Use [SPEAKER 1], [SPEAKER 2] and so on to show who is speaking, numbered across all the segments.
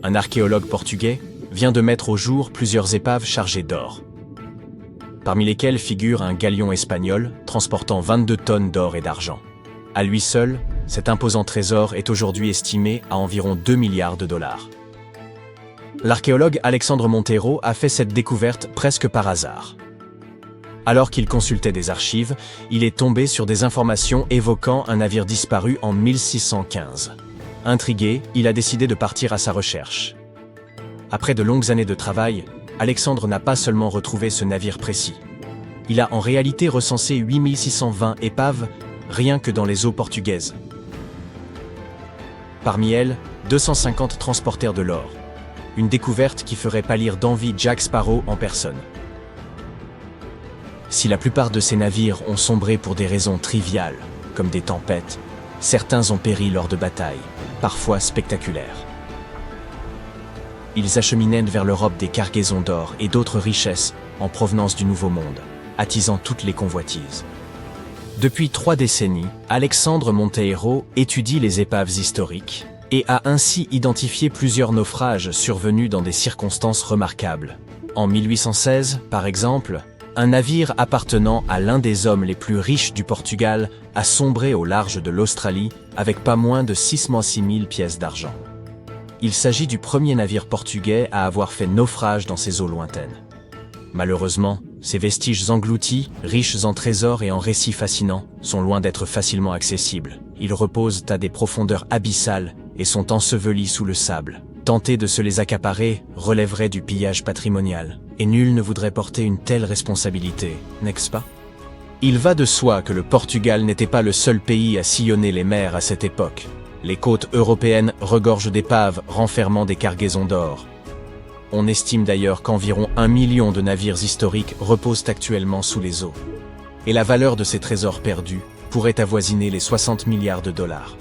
[SPEAKER 1] un archéologue portugais, vient de mettre au jour plusieurs épaves chargées d'or, parmi lesquelles figure un galion espagnol transportant 22 tonnes d'or et d'argent. À lui seul, cet imposant trésor est aujourd'hui estimé à environ 2 milliards de dollars. L'archéologue Alexandre Monteiro a fait cette découverte presque par hasard. Alors qu'il consultait des archives, il est tombé sur des informations évoquant un navire disparu en 1615. Intrigué, il a décidé de partir à sa recherche. Après de longues années de travail, Alexandre n'a pas seulement retrouvé ce navire précis. Il a en réalité recensé 8620 épaves, rien que dans les eaux portugaises. Parmi elles, 250 transportèrent de l'or. Une découverte qui ferait pâlir d'envie Jack Sparrow en personne. Si la plupart de ces navires ont sombré pour des raisons triviales, comme des tempêtes, certains ont péri lors de batailles, parfois spectaculaires. Ils acheminaient vers l'Europe des cargaisons d'or et d'autres richesses en provenance du Nouveau Monde, attisant toutes les convoitises. Depuis 3 décennies, Alexandre Monteiro étudie les épaves historiques et a ainsi identifié plusieurs naufrages survenus dans des circonstances remarquables. En 1816, par exemple, un navire appartenant à l'un des hommes les plus riches du Portugal a sombré au large de l'Australie avec pas moins de 6 000 pièces d'argent. Il s'agit du premier navire portugais à avoir fait naufrage dans ces eaux lointaines. Malheureusement, ces vestiges engloutis, riches en trésors et en récits fascinants, sont loin d'être facilement accessibles. Ils reposent à des profondeurs abyssales et sont ensevelis sous le sable. Tenter de se les accaparer relèverait du pillage patrimonial, et nul ne voudrait porter une telle responsabilité, n'est-ce pas? Il va de soi que le Portugal n'était pas le seul pays à sillonner les mers à cette époque. Les côtes européennes regorgent d'épaves renfermant des cargaisons d'or. On estime d'ailleurs qu'environ 1 million de navires historiques reposent actuellement sous les eaux. Et la valeur de ces trésors perdus pourrait avoisiner les 60 milliards de dollars.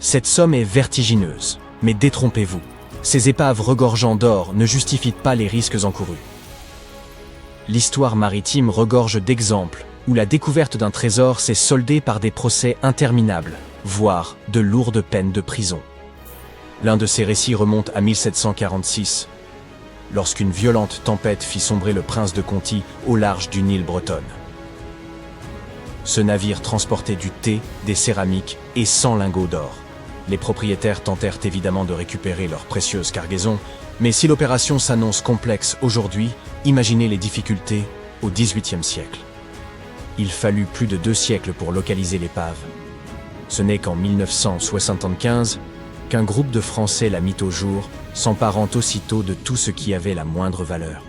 [SPEAKER 1] Cette somme est vertigineuse, mais détrompez-vous, ces épaves regorgeant d'or ne justifient pas les risques encourus. L'histoire maritime regorge d'exemples où la découverte d'un trésor s'est soldée par des procès interminables, voire de lourdes peines de prison. L'un de ces récits remonte à 1746, lorsqu'une violente tempête fit sombrer le prince de Conti au large d'une île bretonne. Ce navire transportait du thé, des céramiques et 100 lingots d'or. Les propriétaires tentèrent évidemment de récupérer leurs précieuses cargaisons, mais si l'opération s'annonce complexe aujourd'hui, imaginez les difficultés au XVIIIe siècle. Il fallut plus de 2 siècles pour localiser l'épave. Ce n'est qu'en 1975 qu'un groupe de Français la mit au jour, s'emparant aussitôt de tout ce qui avait la moindre valeur.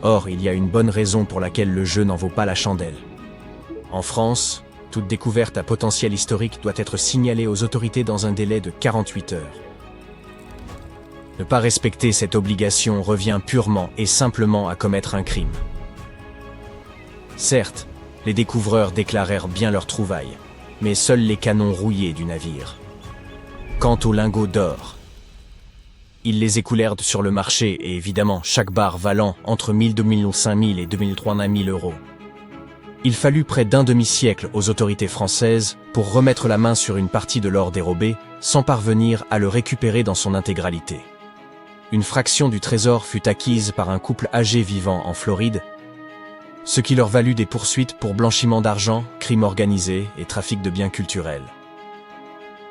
[SPEAKER 1] Or, il y a une bonne raison pour laquelle le jeu n'en vaut pas la chandelle. En France, toute découverte à potentiel historique doit être signalée aux autorités dans un délai de 48 heures. Ne pas respecter cette obligation revient purement et simplement à commettre un crime. Certes, les découvreurs déclarèrent bien leur trouvaille, mais seuls les canons rouillés du navire. Quant aux lingots d'or, ils les écoulèrent sur le marché et évidemment chaque barre valant entre 1 000, 2 5 000 et 2 3 000 euros. Il fallut près d'un demi-siècle aux autorités françaises pour remettre la main sur une partie de l'or dérobé sans parvenir à le récupérer dans son intégralité. Une fraction du trésor fut acquise par un couple âgé vivant en Floride, ce qui leur valut des poursuites pour blanchiment d'argent, crime organisé et trafic de biens culturels.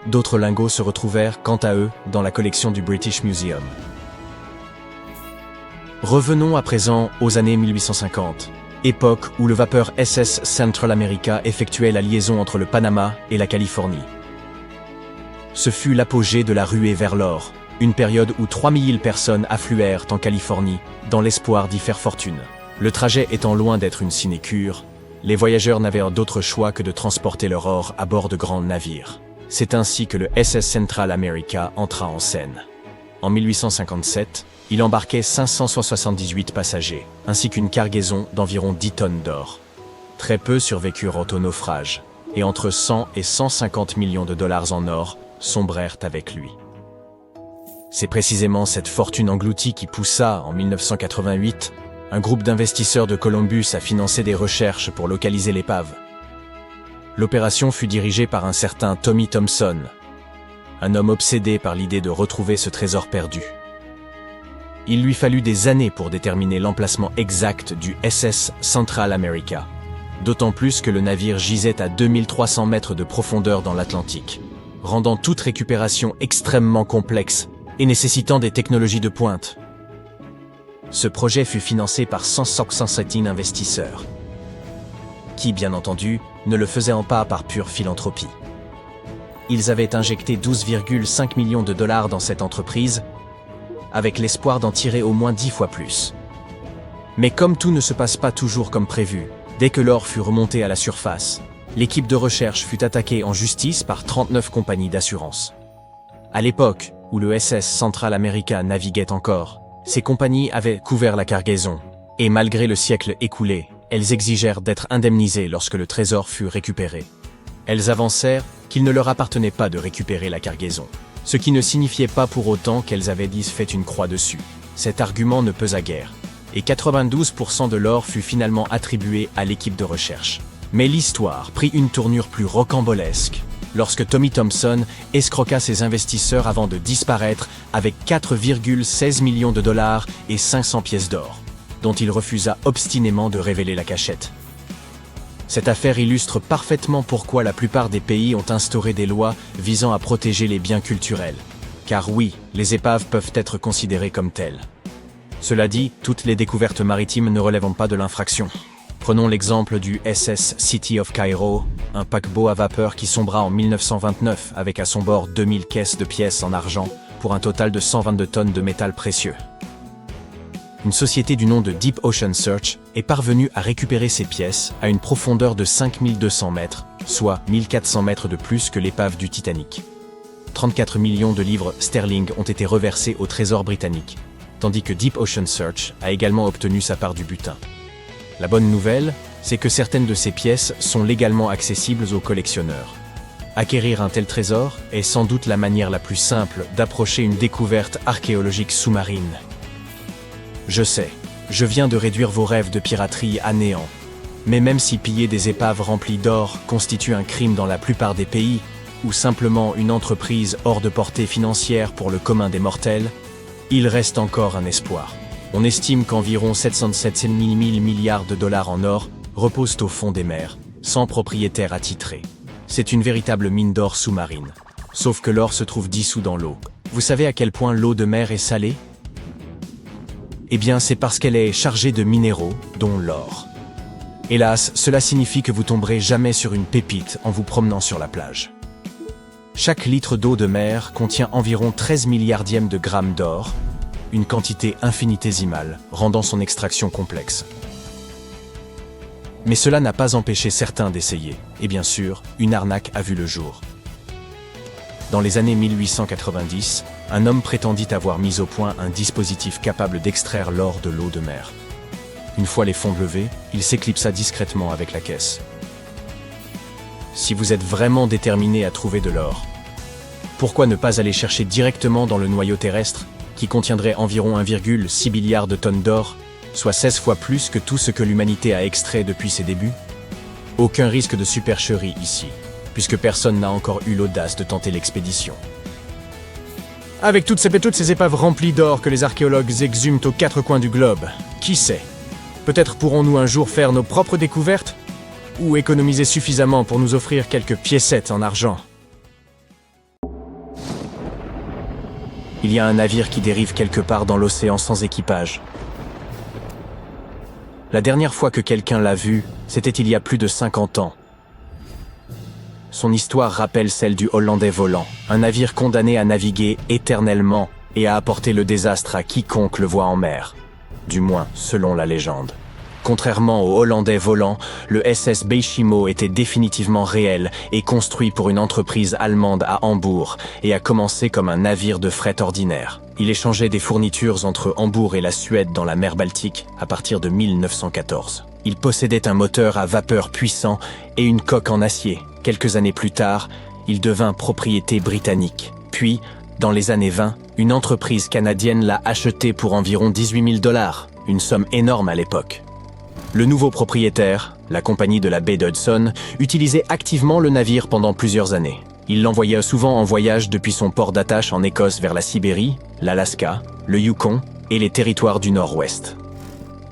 [SPEAKER 1] D'autres lingots se retrouvèrent, quant à eux, dans la collection du British Museum. Revenons à présent aux années 1850, époque où le vapeur SS Central America effectuait la liaison entre le Panama et la Californie. Ce fut l'apogée de la ruée vers l'or, une période où 3000 personnes affluèrent en Californie, dans l'espoir d'y faire fortune. Le trajet étant loin d'être une sinécure, les voyageurs n'avaient d'autre choix que de transporter leur or à bord de grands navires. C'est ainsi que le SS Central America entra en scène. En 1857, il embarquait 578 passagers, ainsi qu'une cargaison d'environ 10 tonnes d'or. Très peu survécurent au naufrage, et entre 100 et 150 millions de dollars en or sombrèrent avec lui. C'est précisément cette fortune engloutie qui poussa, en 1988, un groupe d'investisseurs de Columbus à financer des recherches pour localiser l'épave. L'opération fut dirigée par un certain Tommy Thompson, un homme obsédé par l'idée de retrouver ce trésor perdu. Il lui fallut des années pour déterminer l'emplacement exact du SS Central America, d'autant plus que le navire gisait à 2300 mètres de profondeur dans l'Atlantique, rendant toute récupération extrêmement complexe et nécessitant des technologies de pointe. Ce projet fut financé par 117 investisseurs, qui, bien entendu, ne le faisaient pas par pure philanthropie. Ils avaient injecté 12,5 millions de dollars dans cette entreprise, avec l'espoir d'en tirer au moins 10 fois plus. Mais comme tout ne se passe pas toujours comme prévu, dès que l'or fut remonté à la surface, l'équipe de recherche fut attaquée en justice par 39 compagnies d'assurance. À l'époque où le SS Central America naviguait encore, ces compagnies avaient couvert la cargaison, et malgré le siècle écoulé, elles exigèrent d'être indemnisées lorsque le trésor fut récupéré. Elles avancèrent qu'il ne leur appartenait pas de récupérer la cargaison, ce qui ne signifiait pas pour autant qu'elles avaient fait une croix dessus. Cet argument ne pesa guère, et 92% de l'or fut finalement attribué à l'équipe de recherche. Mais l'histoire prit une tournure plus rocambolesque lorsque Tommy Thompson escroqua ses investisseurs avant de disparaître avec 4,16 millions de dollars et 500 pièces d'or, dont il refusa obstinément de révéler la cachette. Cette affaire illustre parfaitement pourquoi la plupart des pays ont instauré des lois visant à protéger les biens culturels. Car oui, les épaves peuvent être considérées comme telles. Cela dit, toutes les découvertes maritimes ne relèvent pas de l'infraction. Prenons l'exemple du SS City of Cairo, un paquebot à vapeur qui sombra en 1929 avec à son bord 2000 caisses de pièces en argent pour un total de 122 tonnes de métal précieux. Une société du nom de Deep Ocean Search est parvenue à récupérer ces pièces à une profondeur de 5200 mètres, soit 1400 mètres de plus que l'épave du Titanic. 34 millions de livres sterling ont été reversés au Trésor britannique, tandis que Deep Ocean Search a également obtenu sa part du butin. La bonne nouvelle, c'est que certaines de ces pièces sont légalement accessibles aux collectionneurs. Acquérir un tel trésor est sans doute la manière la plus simple d'approcher une découverte archéologique sous-marine. Je sais, je viens de réduire vos rêves de piraterie à néant. Mais même si piller des épaves remplies d'or constitue un crime dans la plupart des pays, ou simplement une entreprise hors de portée financière pour le commun des mortels, il reste encore un espoir. On estime qu'environ 707 000 milliards de dollars en or reposent au fond des mers, sans propriétaire attitré. C'est une véritable mine d'or sous-marine. Sauf que l'or se trouve dissous dans l'eau. Vous savez à quel point l'eau de mer est salée ? Eh bien, c'est parce qu'elle est chargée de minéraux, dont l'or. Hélas, cela signifie que vous tomberez jamais sur une pépite en vous promenant sur la plage. Chaque litre d'eau de mer contient environ 13 milliardièmes de grammes d'or, une quantité infinitésimale, rendant son extraction complexe. Mais cela n'a pas empêché certains d'essayer, et bien sûr, une arnaque a vu le jour. Dans les années 1890, un homme prétendit avoir mis au point un dispositif capable d'extraire l'or de l'eau de mer. Une fois les fonds levés, il s'éclipsa discrètement avec la caisse. Si vous êtes vraiment déterminé à trouver de l'or, pourquoi ne pas aller chercher directement dans le noyau terrestre, qui contiendrait environ 1,6 milliard de tonnes d'or, soit 16 fois plus que tout ce que l'humanité a extrait depuis ses débuts? Aucun risque de supercherie ici, puisque personne n'a encore eu l'audace de tenter l'expédition. Avec toutes ces épaves remplies d'or que les archéologues exhument aux quatre coins du globe, qui sait? Peut-être pourrons-nous un jour faire nos propres découvertes? Ou économiser suffisamment pour nous offrir quelques piécettes en argent? Il y a un navire qui dérive quelque part dans l'océan sans équipage. La dernière fois que quelqu'un l'a vu, c'était il y a plus de 50 ans. Son histoire rappelle celle du Hollandais volant, un navire condamné à naviguer éternellement et à apporter le désastre à quiconque le voit en mer. Du moins, selon la légende. Contrairement au Hollandais volant, le SS Beijimo était définitivement réel et construit pour une entreprise allemande à Hambourg et a commencé comme un navire de fret ordinaire. Il échangeait des fournitures entre Hambourg et la Suède dans la mer Baltique à partir de 1914. Il possédait un moteur à vapeur puissant et une coque en acier. Quelques années plus tard, il devint propriété britannique. Puis, dans les années 20, une entreprise canadienne l'a acheté pour environ 18 000 $, une somme énorme à l'époque. Le nouveau propriétaire, la compagnie de la baie d'Hudson, utilisait activement le navire pendant plusieurs années. Il l'envoyait souvent en voyage depuis son port d'attache en Écosse vers la Sibérie, l'Alaska, le Yukon et les territoires du Nord-Ouest.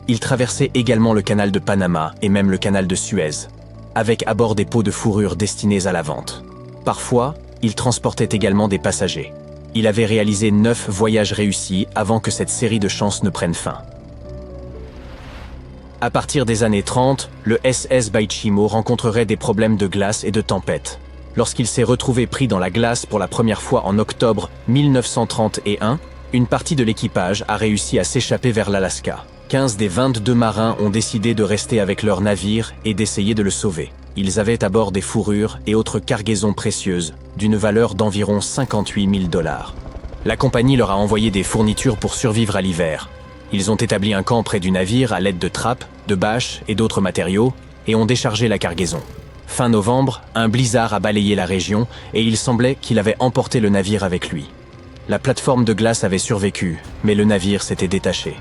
[SPEAKER 1] Il traversait également le canal de Panama et même le canal de Suez, avec à bord des pots de fourrure destinés à la vente. Parfois, il transportait également des passagers. Il avait réalisé 9 voyages réussis avant que cette série de chances ne prenne fin. À partir des années 30, le SS Baichimo rencontrerait des problèmes de glace et de tempête. Lorsqu'il s'est retrouvé pris dans la glace pour la première fois en octobre 1931, une partie de l'équipage a réussi à s'échapper vers l'Alaska. 15 des 22 marins ont décidé de rester avec leur navire et d'essayer de le sauver. Ils avaient à bord des fourrures et autres cargaisons précieuses, d'une valeur d'environ 58 000 $. La compagnie leur a envoyé des fournitures pour survivre à l'hiver. Ils ont établi un camp près du navire à l'aide de trappes, de bâches et d'autres matériaux, et ont déchargé la cargaison. Fin novembre, un blizzard a balayé la région et il semblait qu'il avait emporté le navire avec lui. La plateforme de glace avait survécu, mais le navire s'était détaché.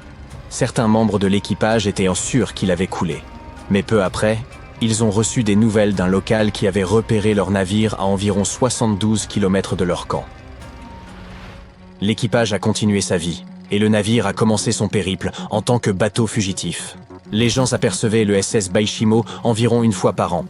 [SPEAKER 1] Certains membres de l'équipage étaient sûrs qu'il avait coulé. Mais peu après, ils ont reçu des nouvelles d'un local qui avait repéré leur navire à environ 72 km de leur camp. L'équipage a continué sa vie, et le navire a commencé son périple en tant que bateau fugitif. Les gens apercevaient le SS Baichimo environ une fois par an,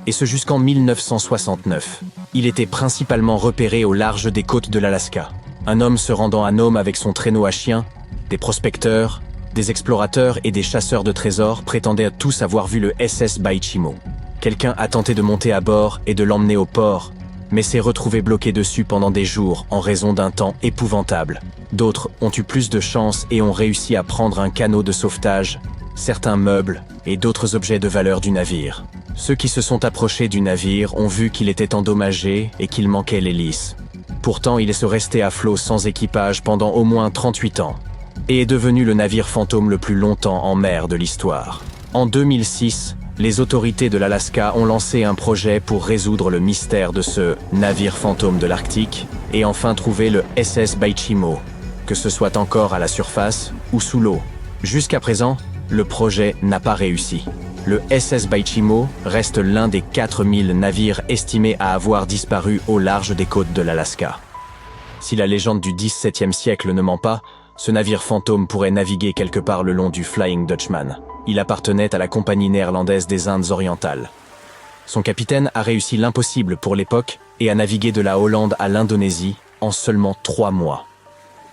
[SPEAKER 1] et ce jusqu'en 1969. Il était principalement repéré au large des côtes de l'Alaska. Un homme se rendant à Nome avec son traîneau à chiens, des prospecteurs, des explorateurs et des chasseurs de trésors prétendaient tous avoir vu le SS Baichimo. Quelqu'un a tenté de monter à bord et de l'emmener au port, mais s'est retrouvé bloqué dessus pendant des jours en raison d'un temps épouvantable. D'autres ont eu plus de chance et ont réussi à prendre un canot de sauvetage, certains meubles et d'autres objets de valeur du navire. Ceux qui se sont approchés du navire ont vu qu'il était endommagé et qu'il manquait l'hélice. Pourtant, il est resté à flot sans équipage pendant au moins 38 ans et est devenu le navire fantôme le plus longtemps en mer de l'histoire. En 2006, les autorités de l'Alaska ont lancé un projet pour résoudre le mystère de ce navire fantôme de l'Arctique et enfin trouver le SS Baichimo, que ce soit encore à la surface ou sous l'eau. Jusqu'à présent, le projet n'a pas réussi. Le SS Baichimo reste l'un des 4000 navires estimés à avoir disparu au large des côtes de l'Alaska. Si la légende du XVIIe siècle ne ment pas, ce navire fantôme pourrait naviguer quelque part le long du Flying Dutchman. Il appartenait à la compagnie néerlandaise des Indes orientales. Son capitaine a réussi l'impossible pour l'époque et a navigué de la Hollande à l'Indonésie en seulement 3 mois.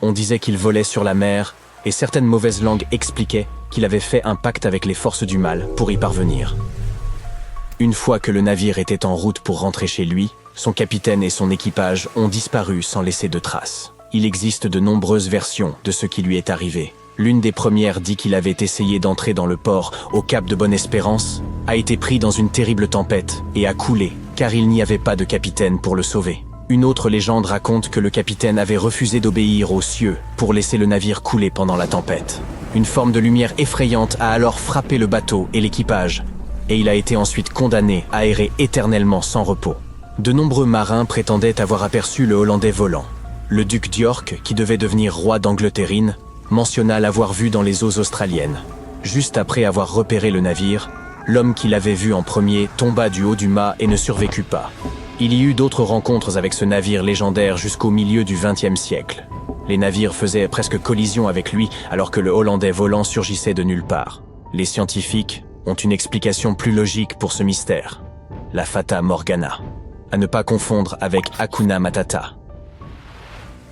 [SPEAKER 1] On disait qu'il volait sur la mer et certaines mauvaises langues expliquaient qu'il avait fait un pacte avec les forces du mal pour y parvenir. Une fois que le navire était en route pour rentrer chez lui, son capitaine et son équipage ont disparu sans laisser de traces. Il existe de nombreuses versions de ce qui lui est arrivé. L'une des premières dit qu'il avait essayé d'entrer dans le port au cap de Bonne-Espérance, a été pris dans une terrible tempête et a coulé, car il n'y avait pas de capitaine pour le sauver. Une autre légende raconte que le capitaine avait refusé d'obéir aux cieux pour laisser le navire couler pendant la tempête. Une forme de lumière effrayante a alors frappé le bateau et l'équipage, et il a été ensuite condamné à errer éternellement sans repos. De nombreux marins prétendaient avoir aperçu le Hollandais volant. Le duc d'York, qui devait devenir roi d'Angleterre, mentionna l'avoir vu dans les eaux australiennes. Juste après avoir repéré le navire, l'homme qui l'avait vu en premier tomba du haut du mât et ne survécut pas. Il y eut d'autres rencontres avec ce navire légendaire jusqu'au milieu du XXe siècle. Les navires faisaient presque collision avec lui alors que le Hollandais volant surgissait de nulle part. Les scientifiques ont une explication plus logique pour ce mystère. La Fata Morgana. À ne pas confondre avec Hakuna Matata.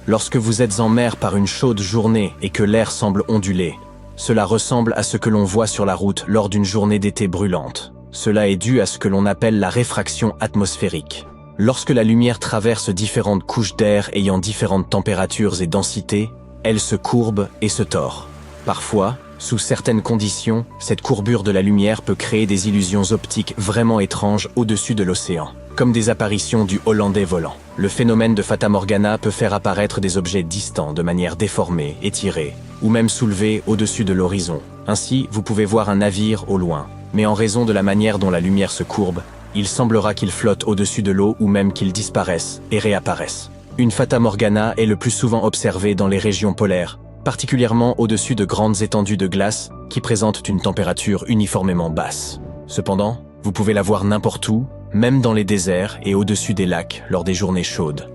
[SPEAKER 1] Lorsque vous êtes en mer par une chaude journée et que l'air semble onduler, cela ressemble à ce que l'on voit sur la route lors d'une journée d'été brûlante. Cela est dû à ce que l'on appelle la réfraction atmosphérique. Lorsque la lumière traverse différentes couches d'air ayant différentes températures et densités, elle se courbe et se tord. Parfois, sous certaines conditions, cette courbure de la lumière peut créer des illusions optiques vraiment étranges au-dessus de l'océan, comme des apparitions du Hollandais volant. Le phénomène de Fata Morgana peut faire apparaître des objets distants de manière déformée, étirée, ou même soulevée au-dessus de l'horizon. Ainsi, vous pouvez voir un navire au loin, mais en raison de la manière dont la lumière se courbe, il semblera qu'il flotte au-dessus de l'eau ou même qu'il disparaisse et réapparaisse. Une Fata Morgana est le plus souvent observée dans les régions polaires, particulièrement au-dessus de grandes étendues de glace qui présentent une température uniformément basse. Cependant, vous pouvez la voir n'importe où, même dans les déserts et au-dessus des lacs lors des journées chaudes.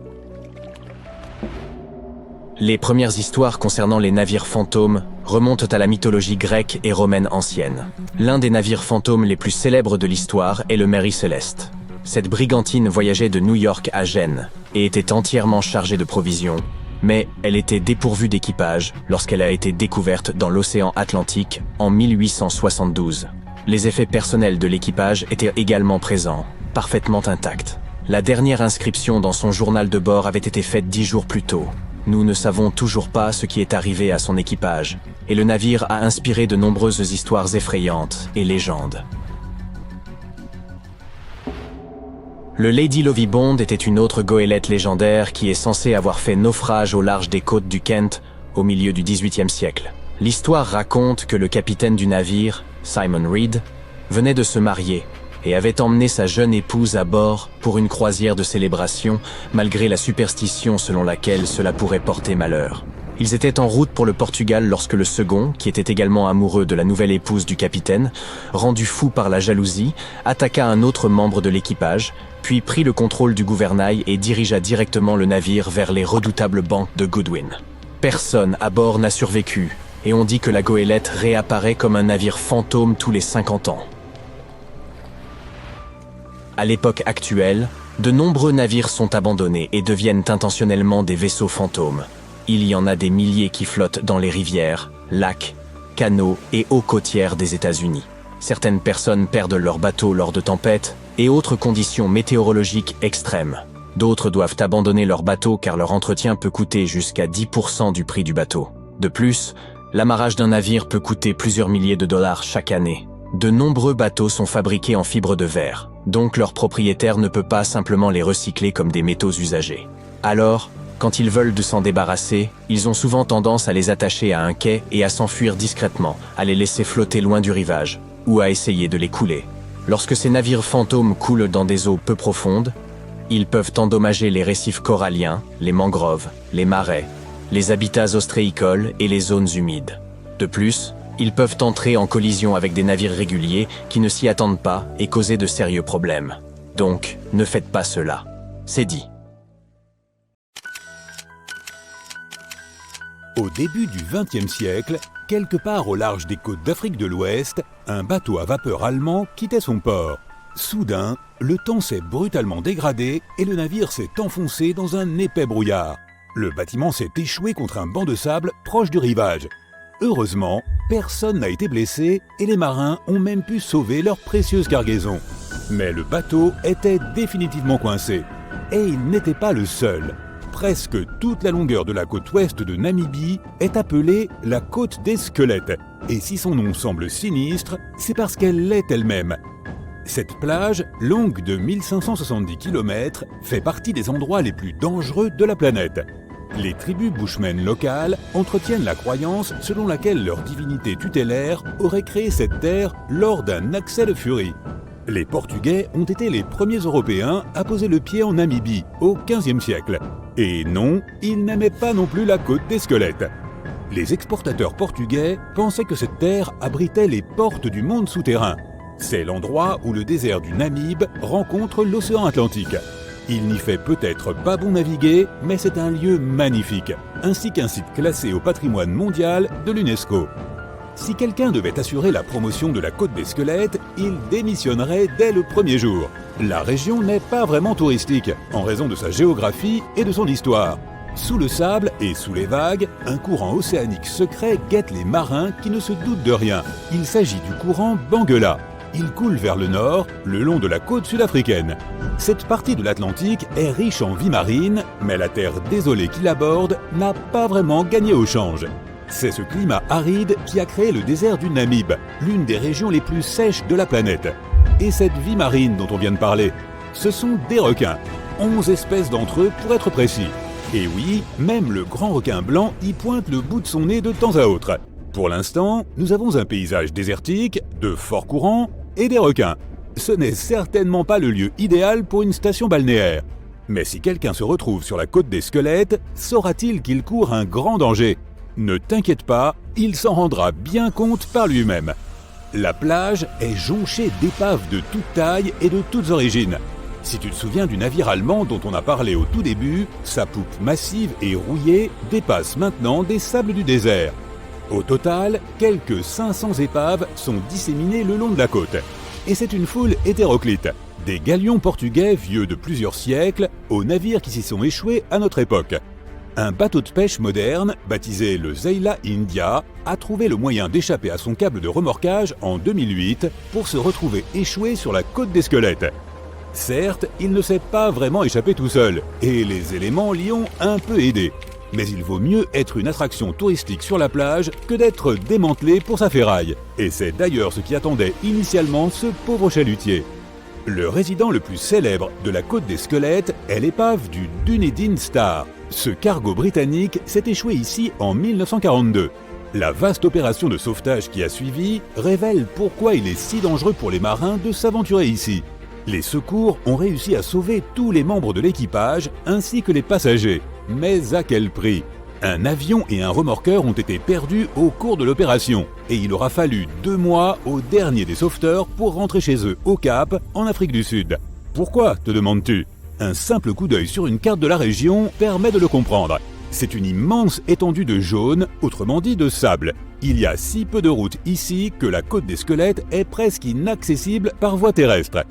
[SPEAKER 1] Les premières histoires concernant les navires fantômes remontent à la mythologie grecque et romaine ancienne. L'un des navires fantômes les plus célèbres de l'histoire est le Mary Celeste. Cette brigantine voyageait de New York à Gênes et était entièrement chargée de provisions, mais elle était dépourvue d'équipage lorsqu'elle a été découverte dans l'océan Atlantique en 1872. Les effets personnels de l'équipage étaient également présents, parfaitement intacts. La dernière inscription dans son journal de bord avait été faite 10 jours plus tôt. Nous ne savons toujours pas ce qui est arrivé à son équipage, et le navire a inspiré de nombreuses histoires effrayantes et légendes. Le Lady Lovibond était une autre goélette légendaire qui est censée avoir fait naufrage au large des côtes du Kent au milieu du XVIIIe siècle. L'histoire raconte que le capitaine du navire, Simon Reed, venait de se marier et avait emmené sa jeune épouse à bord pour une croisière de célébration, malgré la superstition selon laquelle cela pourrait porter malheur. Ils étaient en route pour le Portugal lorsque le second, qui était également amoureux de la nouvelle épouse du capitaine, rendu fou par la jalousie, attaqua un autre membre de l'équipage, puis prit le contrôle du gouvernail et dirigea directement le navire vers les redoutables banques de Goodwin. Personne à bord n'a survécu, et on dit que la goélette réapparaît comme un navire fantôme tous les 50 ans. À l'époque actuelle, de nombreux navires sont abandonnés et deviennent intentionnellement des vaisseaux fantômes. Il y en a des milliers qui flottent dans les rivières, lacs, canaux et eaux côtières des États-Unis. Certaines personnes perdent leur bateau lors de tempêtes et autres conditions météorologiques extrêmes. D'autres doivent abandonner leur bateau car leur entretien peut coûter jusqu'à 10% du prix du bateau. De plus, l'amarrage d'un navire peut coûter plusieurs milliers de dollars chaque année. De nombreux bateaux sont fabriqués en fibre de verre, donc leur propriétaire ne peut pas simplement les recycler comme des métaux usagés. Alors, quand ils veulent de s'en débarrasser, ils ont souvent tendance à les attacher à un quai et à s'enfuir discrètement, à les laisser flotter loin du rivage, ou à essayer de les couler. Lorsque ces navires fantômes coulent dans des eaux peu profondes, ils peuvent endommager les récifs coralliens, les mangroves, les marais, les habitats ostréicoles et les zones humides. De plus, ils peuvent entrer en collision avec des navires réguliers qui ne s'y attendent pas et causer de sérieux problèmes. Donc, ne faites pas cela. C'est dit.
[SPEAKER 2] Au début du XXe siècle, quelque part au large des côtes d'Afrique de l'Ouest, un bateau à vapeur allemand quittait son port. Soudain, le temps s'est brutalement dégradé et le navire s'est enfoncé dans un épais brouillard. Le bâtiment s'est échoué contre un banc de sable proche du rivage. Heureusement, personne n'a été blessé et les marins ont même pu sauver leur précieuse cargaison. Mais le bateau était définitivement coincé. Et il n'était pas le seul. Presque toute la longueur de la côte ouest de Namibie est appelée la côte des squelettes. Et si son nom semble sinistre, c'est parce qu'elle l'est elle-même. Cette plage, longue de 1570 km, fait partie des endroits les plus dangereux de la planète. Les tribus bushmen locales entretiennent la croyance selon laquelle leur divinité tutélaire aurait créé cette terre lors d'un accès de furie. Les Portugais ont été les premiers Européens à poser le pied en Namibie au XVe siècle. Et non, ils n'aimaient pas non plus la côte des squelettes. Les exportateurs portugais pensaient que cette terre abritait les portes du monde souterrain. C'est l'endroit où le désert du Namib rencontre l'océan Atlantique. Il n'y fait peut-être pas bon naviguer, mais c'est un lieu magnifique, ainsi qu'un site classé au patrimoine mondial de l'UNESCO. Si quelqu'un devait assurer la promotion de la côte des squelettes, il démissionnerait dès le premier jour. La région n'est pas vraiment touristique, en raison de sa géographie et de son histoire. Sous le sable et sous les vagues, un courant océanique secret guette les marins qui ne se doutent de rien. Il s'agit du courant Benguela. Il coule vers le nord, le long de la côte sud-africaine. Cette partie de l'Atlantique est riche en vie marine, mais la terre désolée qui l'aborde n'a pas vraiment gagné au change. C'est ce climat aride qui a créé le désert du Namib, l'une des régions les plus sèches de la planète. Et cette vie marine dont on vient de parler, ce sont des requins. 11 espèces d'entre eux pour être précis. Et oui, même le grand requin blanc y pointe le bout de son nez de temps à autre. Pour l'instant, nous avons un paysage désertique, de forts courants et des requins. Ce n'est certainement pas le lieu idéal pour une station balnéaire. Mais si quelqu'un se retrouve sur la côte des squelettes, saura-t-il qu'il court un grand danger ? Ne t'inquiète pas, il s'en rendra bien compte par lui-même. La plage est jonchée d'épaves de toutes tailles et de toutes origines. Si tu te souviens du navire allemand dont on a parlé au tout début, sa poupe massive et rouillée dépasse maintenant des sables du désert. Au total, quelques 500 épaves sont disséminées le long de la côte. Et c'est une foule hétéroclite, des galions portugais vieux de plusieurs siècles aux navires qui s'y sont échoués à notre époque. Un bateau de pêche moderne, baptisé le Zeila India, a trouvé le moyen d'échapper à son câble de remorquage en 2008 pour se retrouver échoué sur la côte des Squelettes. Certes, il ne s'est pas vraiment échappé tout seul, et les éléments l'y ont un peu aidé. Mais il vaut mieux être une attraction touristique sur la plage que d'être démantelé pour sa ferraille. Et c'est d'ailleurs ce qui attendait initialement ce pauvre chalutier. Le résident le plus célèbre de la côte des Squelettes est l'épave du Dunedin Star. Ce cargo britannique s'est échoué ici en 1942. La vaste opération de sauvetage qui a suivi révèle pourquoi il est si dangereux pour les marins de s'aventurer ici. Les secours ont réussi à sauver tous les membres de l'équipage ainsi que les passagers. Mais à quel prix ? Un avion et un remorqueur ont été perdus au cours de l'opération et il aura fallu 2 mois au dernier des sauveteurs pour rentrer chez eux au Cap, en Afrique du Sud. Pourquoi, te demandes-tu ? Un simple coup d'œil sur une carte de la région permet de le comprendre. C'est une immense étendue de jaune, autrement dit de sable. Il y a si peu de routes ici que la côte des Squelettes est presque inaccessible par voie terrestre.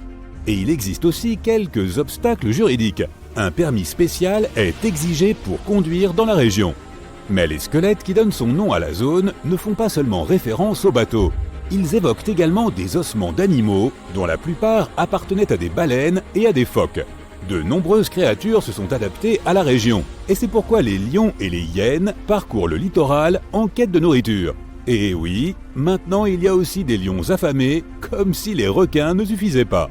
[SPEAKER 2] Et il existe aussi quelques obstacles juridiques. Un permis spécial est exigé pour conduire dans la région. Mais les squelettes qui donnent son nom à la zone ne font pas seulement référence au bateau. Ils évoquent également des ossements d'animaux, dont la plupart appartenaient à des baleines et à des phoques. De nombreuses créatures se sont adaptées à la région, et c'est pourquoi les lions et les hyènes parcourent le littoral en quête de nourriture. Et oui, maintenant il y a aussi des lions affamés, comme si les requins ne suffisaient pas.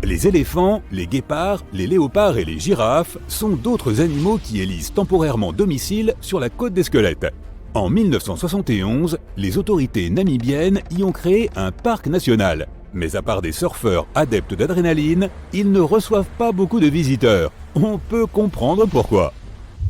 [SPEAKER 2] Les éléphants, les guépards, les léopards et les girafes sont d'autres animaux qui élisent temporairement domicile sur la côte des Squelettes. En 1971, les autorités namibiennes y ont créé un parc national. Mais à part des surfeurs adeptes d'adrénaline, ils ne reçoivent pas beaucoup de visiteurs. On peut comprendre pourquoi.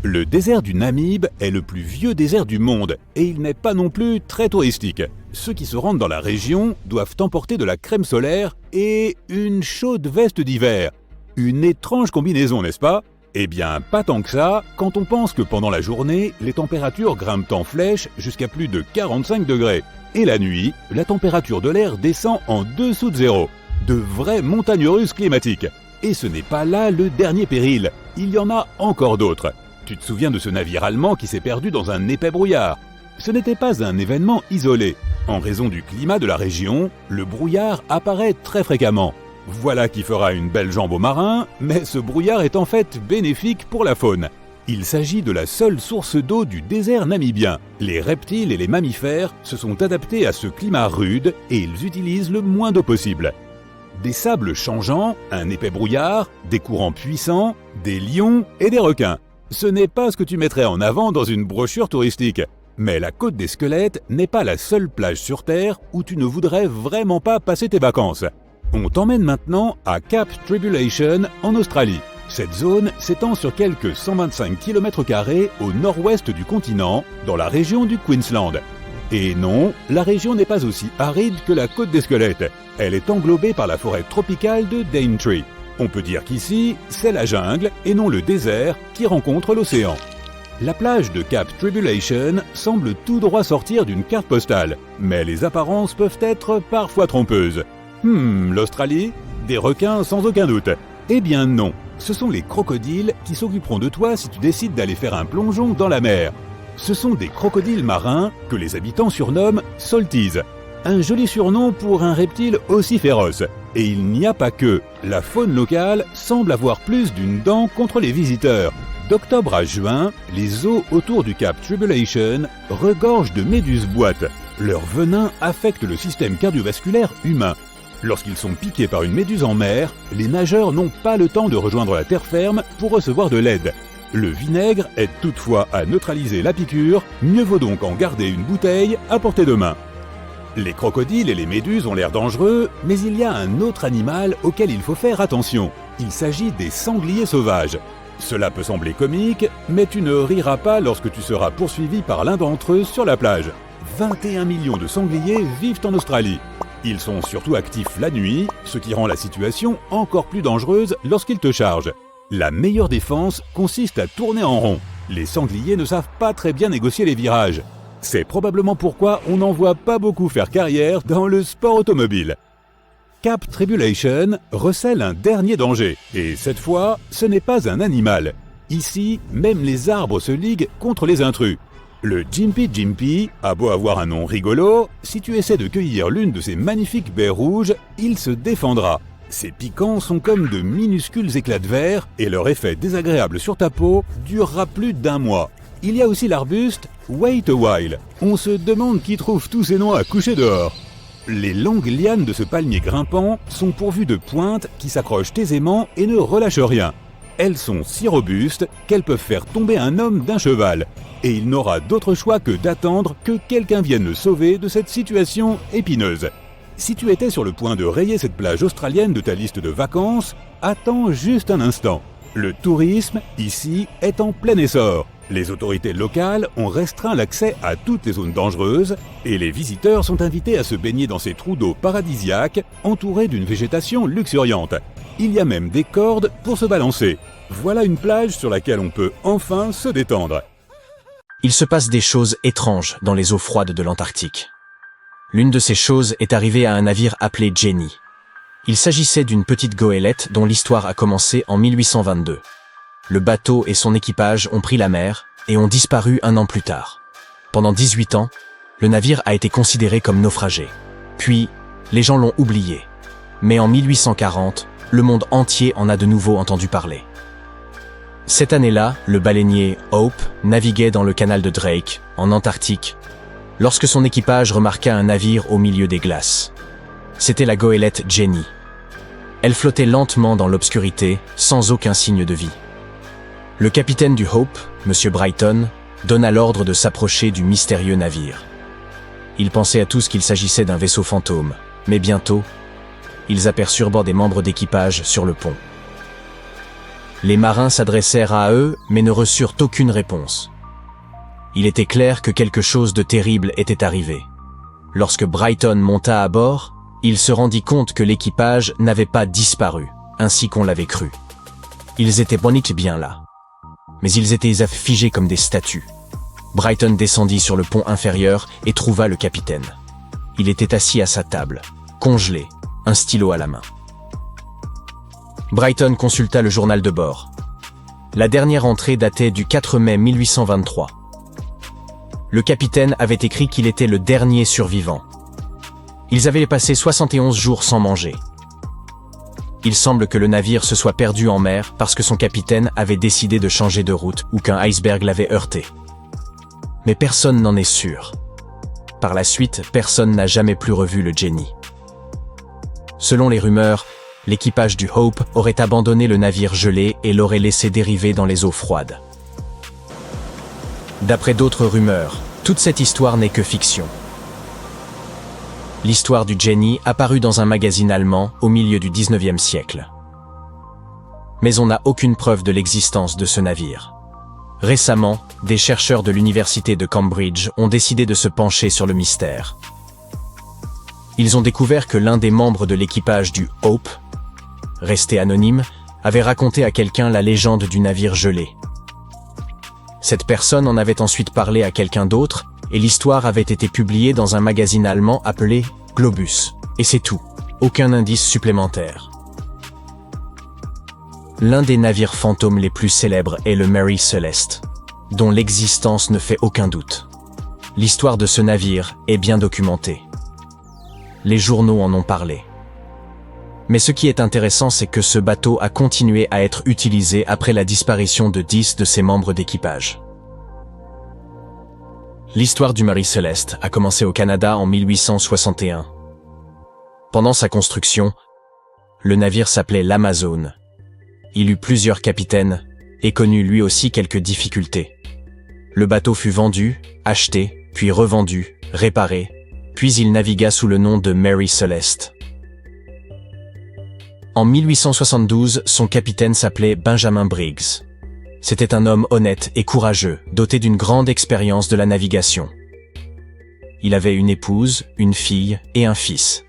[SPEAKER 2] Le désert du Namib est le plus vieux désert du monde et il n'est pas non plus très touristique. Ceux qui se rendent dans la région doivent emporter de la crème solaire et une chaude veste d'hiver. Une étrange combinaison, n'est-ce pas ? Eh bien, pas tant que ça, quand on pense que pendant la journée, les températures grimpent en flèche jusqu'à plus de 45 degrés. Et la nuit, la température de l'air descend en dessous de zéro. De vraies montagnes russes climatiques. Et ce n'est pas là le dernier péril, il y en a encore d'autres. Tu te souviens de ce navire allemand qui s'est perdu dans un épais brouillard ? Ce n'était pas un événement isolé. En raison du climat de la région, le brouillard apparaît très fréquemment. Voilà qui fera une belle jambe aux marins, mais ce brouillard est en fait bénéfique pour la faune. Il s'agit de la seule source d'eau du désert namibien. Les reptiles et les mammifères se sont adaptés à ce climat rude et ils utilisent le moins d'eau possible. Des sables changeants, un épais brouillard, des courants puissants, des lions et des requins. Ce n'est pas ce que tu mettrais en avant dans une brochure touristique. Mais la côte des Squelettes n'est pas la seule plage sur Terre où tu ne voudrais vraiment pas passer tes vacances. On t'emmène maintenant à Cap Tribulation en Australie. Cette zone s'étend sur quelques 125 km² au nord-ouest du continent, dans la région du Queensland. Et non, la région n'est pas aussi aride que la côte des Squelettes. Elle est englobée par la forêt tropicale de Daintree. On peut dire qu'ici, c'est la jungle et non le désert qui rencontre l'océan. La plage de Cap Tribulation semble tout droit sortir d'une carte postale, mais les apparences peuvent être parfois trompeuses. L'Australie ? Des requins sans aucun doute. Eh bien non, ce sont les crocodiles qui s'occuperont de toi si tu décides d'aller faire un plongeon dans la mer. Ce sont des crocodiles marins que les habitants surnomment Salties. Un joli surnom pour un reptile aussi féroce. Et il n'y a pas que. La faune locale semble avoir plus d'une dent contre les visiteurs. D'octobre à juin, les eaux autour du Cap Tribulation regorgent de méduses boîtes. Leur venin affecte le système cardiovasculaire humain. Lorsqu'ils sont piqués par une méduse en mer, les nageurs n'ont pas le temps de rejoindre la terre ferme pour recevoir de l'aide. Le vinaigre aide toutefois à neutraliser la piqûre, mieux vaut donc en garder une bouteille à portée de main. Les crocodiles et les méduses ont l'air dangereux, mais il y a un autre animal auquel il faut faire attention. Il s'agit des sangliers sauvages. Cela peut sembler comique, mais tu ne riras pas lorsque tu seras poursuivi par l'un d'entre eux sur la plage. 21 millions de sangliers vivent en Australie. Ils sont surtout actifs la nuit, ce qui rend la situation encore plus dangereuse lorsqu'ils te chargent. La meilleure défense consiste à tourner en rond. Les sangliers ne savent pas très bien négocier les virages. C'est probablement pourquoi on n'en voit pas beaucoup faire carrière dans le sport automobile. Cap Tribulation recèle un dernier danger, et cette fois, ce n'est pas un animal. Ici, même les arbres se liguent contre les intrus. Le Gympie Gympie a beau avoir un nom rigolo, si tu essaies de cueillir l'une de ces magnifiques baies rouges, il se défendra. Ces piquants sont comme de minuscules éclats de verre et leur effet désagréable sur ta peau durera plus d'1 mois. Il y a aussi l'arbuste Wait a While. On se demande qui trouve tous ces noms à coucher dehors. Les longues lianes de ce palmier grimpant sont pourvues de pointes qui s'accrochent aisément et ne relâchent rien. Elles sont si robustes qu'elles peuvent faire tomber un homme d'un cheval. Et il n'aura d'autre choix que d'attendre que quelqu'un vienne le sauver de cette situation épineuse. Si tu étais sur le point de rayer cette plage australienne de ta liste de vacances, attends juste un instant. Le tourisme, ici, est en plein essor. Les autorités locales ont restreint l'accès à toutes les zones dangereuses et les visiteurs sont invités à se baigner dans ces trous d'eau paradisiaques entourés d'une végétation luxuriante. Il y a même des cordes pour se balancer. Voilà une plage sur laquelle on peut enfin se détendre.
[SPEAKER 1] Il se passe des choses étranges dans les eaux froides de l'Antarctique. L'une de ces choses est arrivée à un navire appelé Jenny. Il s'agissait d'une petite goélette dont l'histoire a commencé en 1822. Le bateau et son équipage ont pris la mer et ont disparu 1 an plus tard. Pendant 18 ans, le navire a été considéré comme naufragé. Puis, les gens l'ont oublié. Mais en 1840, le monde entier en a de nouveau entendu parler. Cette année-là, le baleinier Hope naviguait dans le canal de Drake, en Antarctique, lorsque son équipage remarqua un navire au milieu des glaces. C'était la goélette Jenny. Elle flottait lentement dans l'obscurité, sans aucun signe de vie. Le capitaine du Hope, M. Brighton, donna l'ordre de s'approcher du mystérieux navire. Ils pensaient à tous qu'il s'agissait d'un vaisseau fantôme, mais bientôt, ils aperçurent bord des membres d'équipage sur le pont. Les marins s'adressèrent à eux, mais ne reçurent aucune réponse. Il était clair que quelque chose de terrible était arrivé. Lorsque Brighton monta à bord, il se rendit compte que l'équipage n'avait pas disparu, ainsi qu'on l'avait cru. Ils étaient boniques bien là. Mais ils étaient figés comme des statues. Brighton descendit sur le pont inférieur et trouva le capitaine. Il était assis à sa table, congelé, un stylo à la main. Brighton consulta le journal de bord. La dernière entrée datait du 4 mai 1823. Le capitaine avait écrit qu'il était le dernier survivant. Ils avaient passé 71 jours sans manger. Il semble que le navire se soit perdu en mer parce que son capitaine avait décidé de changer de route ou qu'un iceberg l'avait heurté. Mais personne n'en est sûr. Par la suite, personne n'a jamais plus revu le Jenny. Selon les rumeurs, l'équipage du Hope aurait abandonné le navire gelé et l'aurait laissé dériver dans les eaux froides. D'après d'autres rumeurs, toute cette histoire n'est que fiction. L'histoire du Jenny apparut dans un magazine allemand au milieu du 19e siècle. Mais on n'a aucune preuve de l'existence de ce navire. Récemment, des chercheurs de l'université de Cambridge ont décidé de se pencher sur le mystère. Ils ont découvert que l'un des membres de l'équipage du Hope, resté anonyme, avait raconté à quelqu'un la légende du navire gelé. Cette personne en avait ensuite parlé à quelqu'un d'autre, et l'histoire avait été publiée dans un magazine allemand appelé Globus. Et c'est tout. Aucun indice supplémentaire. L'un des navires fantômes les plus célèbres est le Mary Celeste, dont l'existence ne fait aucun doute. L'histoire de ce navire est bien documentée. Les journaux en ont parlé. Mais ce qui est intéressant, c'est que ce bateau a continué à être utilisé après la disparition de 10 de ses membres d'équipage. L'histoire du Mary Celeste a commencé au Canada en 1861. Pendant sa construction, le navire s'appelait l'Amazone. Il eut plusieurs capitaines et connut lui aussi quelques difficultés. Le bateau fut vendu, acheté, puis revendu, réparé, puis il navigua sous le nom de Mary Celeste. En 1872, son capitaine s'appelait Benjamin Briggs. C'était un homme honnête et courageux, doté d'une grande expérience de la navigation. Il avait une épouse, une fille et un fils.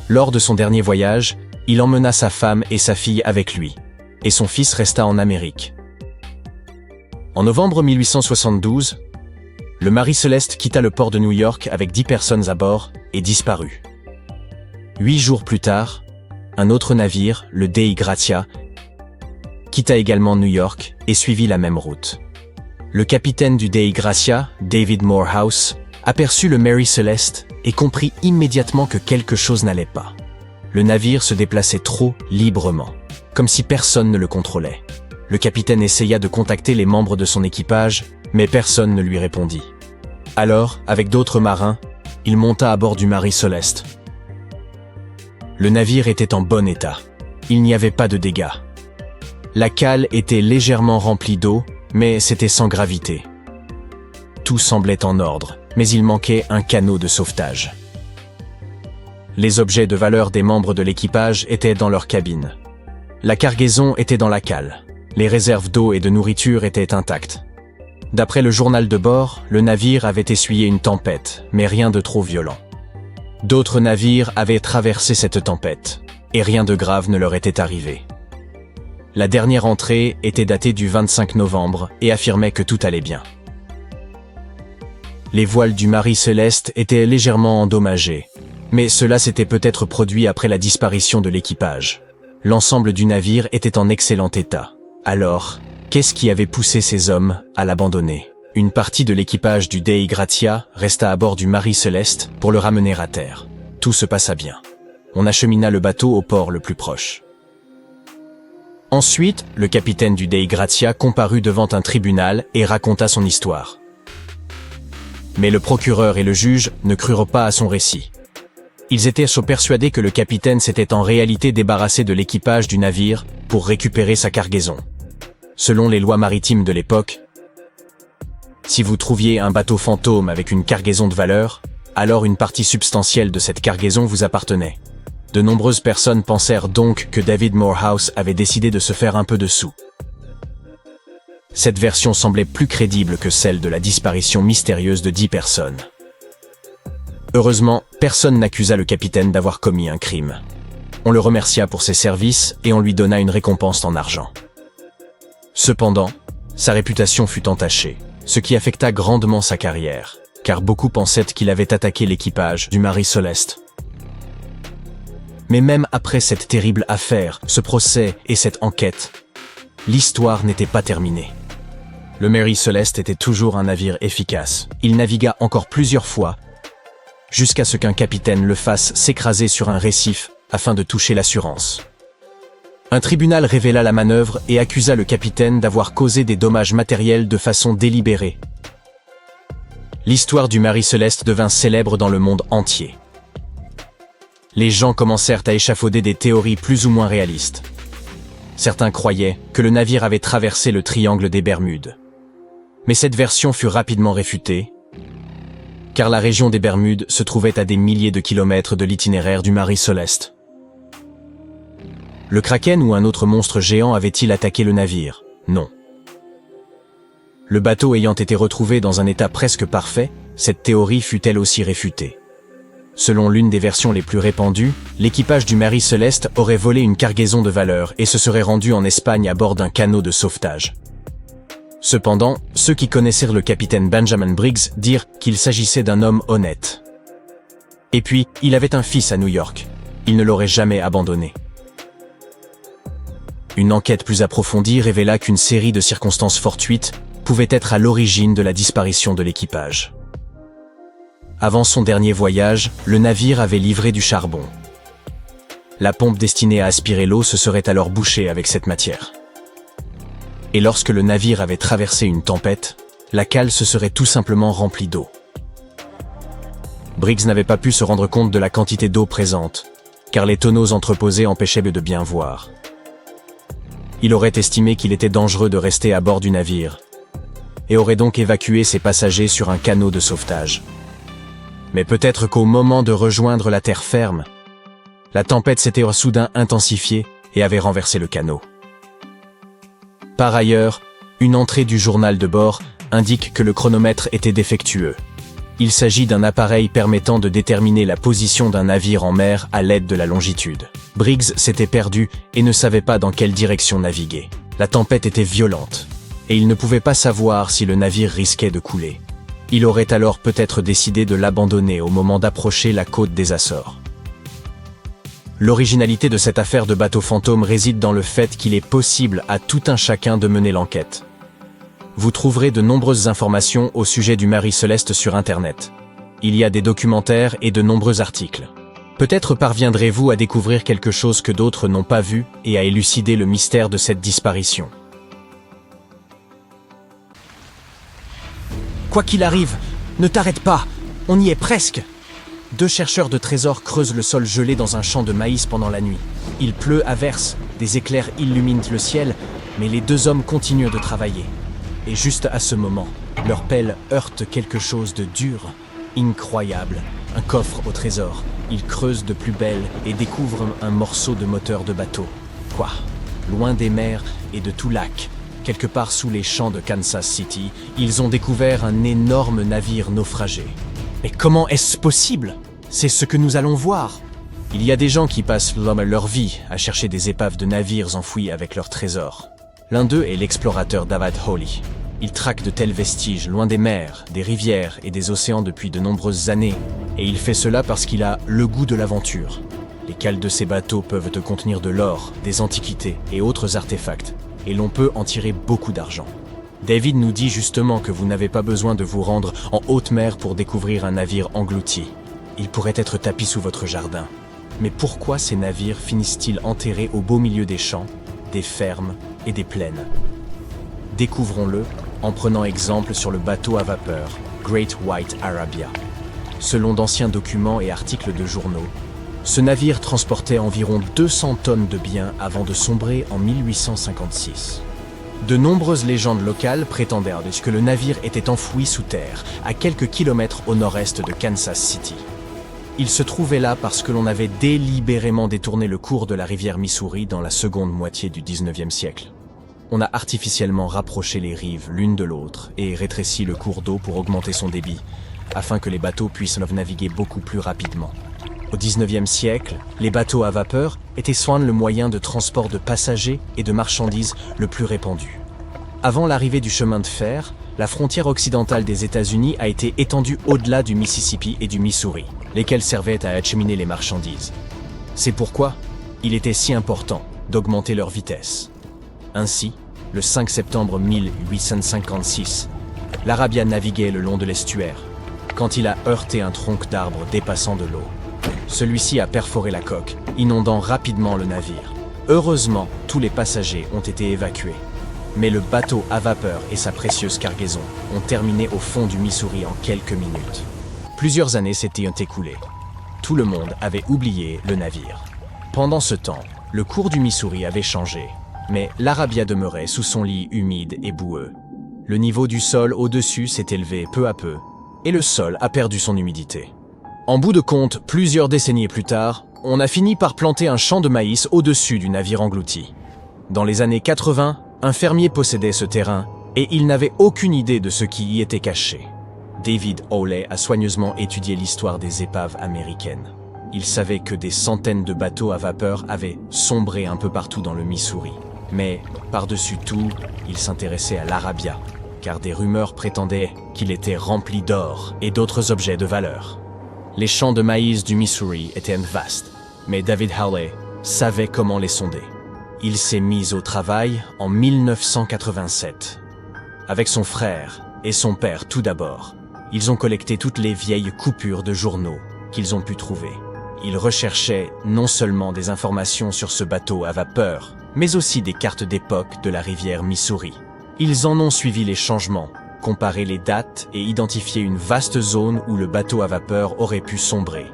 [SPEAKER 1] Lors de son dernier voyage, il emmena sa femme et sa fille avec lui, et son fils resta en Amérique. En novembre 1872, le Marie-Céleste quitta le port de New York avec 10 personnes à bord et disparut. 8 jours plus tard, un autre navire, le Dei Gratia, quitta également New York et suivit la même route. Le capitaine du Dei Gratia, David Morehouse, aperçut le Mary Celeste et comprit immédiatement que quelque chose n'allait pas. Le navire se déplaçait trop librement, comme si personne ne le contrôlait. Le capitaine essaya de contacter les membres de son équipage, mais personne ne lui répondit. Alors, avec d'autres marins, il monta à bord du Mary Celeste. Le navire était en bon état. Il n'y avait pas de dégâts. La cale était légèrement remplie d'eau, mais c'était sans gravité. Tout semblait en ordre, mais il manquait un canot de sauvetage. Les objets de valeur des membres de l'équipage étaient dans leur cabine. La cargaison était dans la cale. Les réserves d'eau et de nourriture étaient intactes. D'après le journal de bord, le navire avait essuyé une tempête, mais rien de trop violent. D'autres navires avaient traversé cette tempête, et rien de grave ne leur était arrivé. La dernière entrée était datée du 25 novembre et affirmait que tout allait bien. Les voiles du Mary Celeste étaient légèrement endommagées, mais cela s'était peut-être produit après la disparition de l'équipage. L'ensemble du navire était en excellent état. Alors, qu'est-ce qui avait poussé ces hommes à l'abandonner? Une partie de l'équipage du Dei Gratia resta à bord du Mary Celeste pour le ramener à terre. Tout se passa bien. On achemina le bateau au port le plus proche. Ensuite, le capitaine du Dei Gratia comparut devant un tribunal et raconta son histoire. Mais le procureur et le juge ne crurent pas à son récit. Ils étaient persuadés que le capitaine s'était en réalité débarrassé de l'équipage du navire pour récupérer sa cargaison. Selon les lois maritimes de l'époque, si vous trouviez un bateau fantôme avec une cargaison de valeur, alors une partie substantielle de cette cargaison vous appartenait. De nombreuses personnes pensèrent donc que David Morehouse avait décidé de se faire un peu de sous. Cette version semblait plus crédible que celle de la disparition mystérieuse de 10 personnes. Heureusement, personne n'accusa le capitaine d'avoir commis un crime. On le remercia pour ses services et on lui donna une récompense en argent. Cependant, sa réputation fut entachée, ce qui affecta grandement sa carrière, car beaucoup pensaient qu'il avait attaqué l'équipage du Mary Celeste. Mais même après cette terrible affaire, ce procès et cette enquête, l'histoire n'était pas terminée. Le Mary Celeste était toujours un navire efficace. Il navigua encore plusieurs fois, jusqu'à ce qu'un capitaine le fasse s'écraser sur un récif afin de toucher l'assurance. Un tribunal révéla la manœuvre et accusa le capitaine d'avoir causé des dommages matériels de façon délibérée. L'histoire du Mary Celeste devint célèbre dans le monde entier. Les gens commencèrent à échafauder des théories plus ou moins réalistes. Certains croyaient que le navire avait traversé le triangle des Bermudes. Mais cette version fut rapidement réfutée, car la région des Bermudes se trouvait à des milliers de kilomètres de l'itinéraire du Mary Celeste. Le Kraken ou un autre monstre géant avait-il attaqué le navire? Non. Le bateau ayant été retrouvé dans un état presque parfait, cette théorie fut elle aussi réfutée. Selon l'une des versions les plus répandues, l'équipage du Mary Celeste aurait volé une cargaison de valeur et se serait rendu en Espagne à bord d'un canot de sauvetage. Cependant, ceux qui connaissèrent le capitaine Benjamin Briggs dirent qu'il s'agissait d'un homme honnête. Et puis, il avait un fils à New York. Il ne l'aurait jamais abandonné. Une enquête plus approfondie révéla qu'une série de circonstances fortuites pouvait être à l'origine de la disparition de l'équipage. Avant son dernier voyage, le navire avait livré du charbon. La pompe destinée à aspirer l'eau se serait alors bouchée avec cette matière. Et lorsque le navire avait traversé une tempête, la cale se serait tout simplement remplie d'eau. Briggs n'avait pas pu se rendre compte de la quantité d'eau présente, car les tonneaux entreposés empêchaient de bien voir. Il aurait estimé qu'il était dangereux de rester à bord du navire, et aurait donc évacué ses passagers sur un canot de sauvetage. Mais peut-être qu'au moment de rejoindre la terre ferme, la tempête s'était soudain intensifiée et avait renversé le canot. Par ailleurs, une entrée du journal de bord indique que le chronomètre était défectueux. Il s'agit d'un appareil permettant de déterminer la position d'un navire en mer à l'aide de la longitude. Briggs s'était perdu et ne savait pas dans quelle direction naviguer. La tempête était violente, et il ne pouvait pas savoir si le navire risquait de couler. Il aurait alors peut-être décidé de l'abandonner au moment d'approcher la côte des Açores. L'originalité de cette affaire de bateau fantôme réside dans le fait qu'il est possible à tout un chacun de mener l'enquête. Vous trouverez de nombreuses informations au sujet du Marie Céleste sur Internet. Il y a des documentaires et de nombreux articles. Peut-être parviendrez-vous à découvrir quelque chose que d'autres n'ont pas vu et à élucider le mystère de cette disparition. Quoi qu'il arrive, ne t'arrête pas, on y est presque. 2 chercheurs de trésors creusent le sol gelé dans un champ de maïs pendant la nuit. Il pleut à verse, des éclairs illuminent le ciel, mais les 2 hommes continuent de travailler. Et juste à ce moment, leur pelle heurte quelque chose de dur, incroyable, un coffre au trésor. Ils creusent de plus belle et découvrent un morceau de moteur de bateau. Quoi? Loin des mers et de tout lac, quelque part sous les champs de Kansas City, ils ont découvert un énorme navire naufragé. Mais comment est-ce possible? C'est ce que nous allons voir. Il y a des gens qui passent leur vie à chercher des épaves de navires enfouis avec leurs trésors. L'un d'eux est l'explorateur David Hawley. Il traque de tels vestiges loin des mers, des rivières et des océans depuis de nombreuses années, et il fait cela parce qu'il a le goût de l'aventure. Les cales de ces bateaux peuvent contenir de l'or, des antiquités et autres artefacts, et l'on peut en tirer beaucoup d'argent. David nous dit justement que vous n'avez pas besoin de vous rendre en haute mer pour découvrir un navire englouti. Il pourrait être tapi sous votre jardin. Mais pourquoi ces navires finissent-ils enterrés au beau milieu des champs, des fermes et des plaines? Découvrons-le en prenant exemple sur le bateau à vapeur Great White Arabia. Selon d'anciens documents et articles de journaux, ce navire transportait environ 200 tonnes de biens avant de sombrer en 1856. De nombreuses légendes locales prétendaient que le navire était enfoui sous terre, à quelques kilomètres au nord-est de Kansas City. Il se trouvait là parce que l'on avait délibérément détourné le cours de la rivière Missouri dans la seconde moitié du 19e siècle. On a artificiellement rapproché les rives l'une de l'autre et rétréci le cours d'eau pour augmenter son débit, afin que les bateaux puissent naviguer beaucoup plus rapidement. Au 19e siècle, les bateaux à vapeur étaient souvent le moyen de transport de passagers et de marchandises le plus répandu. Avant l'arrivée du chemin de fer, la frontière occidentale des États-Unis a été étendue au-delà du Mississippi et du Missouri, lesquels servaient à acheminer les marchandises. C'est pourquoi il était si important d'augmenter leur vitesse. Ainsi, le 5 septembre 1856, l'Arabia naviguait le long de l'estuaire, quand il a heurté un tronc d'arbre dépassant de l'eau. Celui-ci a perforé la coque, inondant rapidement le navire. Heureusement, tous les passagers ont été évacués. Mais le bateau à vapeur et sa précieuse cargaison ont terminé au fond du Missouri en quelques minutes. Plusieurs années s'étaient écoulées. Tout le monde avait oublié le navire. Pendant ce temps, le cours du Missouri avait changé, mais l'Arabia demeurait sous son lit humide et boueux. Le niveau du sol au-dessus s'est élevé peu à peu, et le sol a perdu son humidité. En bout de compte, plusieurs décennies plus tard, on a fini par planter un champ de maïs au-dessus du navire englouti. Dans les années 80, un fermier possédait ce terrain, et il n'avait aucune idée de ce qui y était caché. David Hawley a soigneusement étudié l'histoire des épaves américaines. Il savait que des centaines de bateaux à vapeur avaient sombré un peu partout dans le Missouri. Mais, par-dessus tout, il s'intéressait à l'Arabia, car des rumeurs prétendaient qu'il était rempli d'or et d'autres objets de valeur. Les champs de maïs du Missouri étaient vastes, mais David Hawley savait comment les sonder. Il s'est mis au travail en 1987. Avec son frère et son père tout d'abord, ils ont collecté toutes les vieilles coupures de journaux qu'ils ont pu trouver. Ils recherchaient non seulement des informations sur ce bateau à vapeur, mais aussi des cartes d'époque de la rivière Missouri. Ils en ont suivi les changements, comparé les dates et identifié une vaste zone où le bateau à vapeur aurait pu sombrer.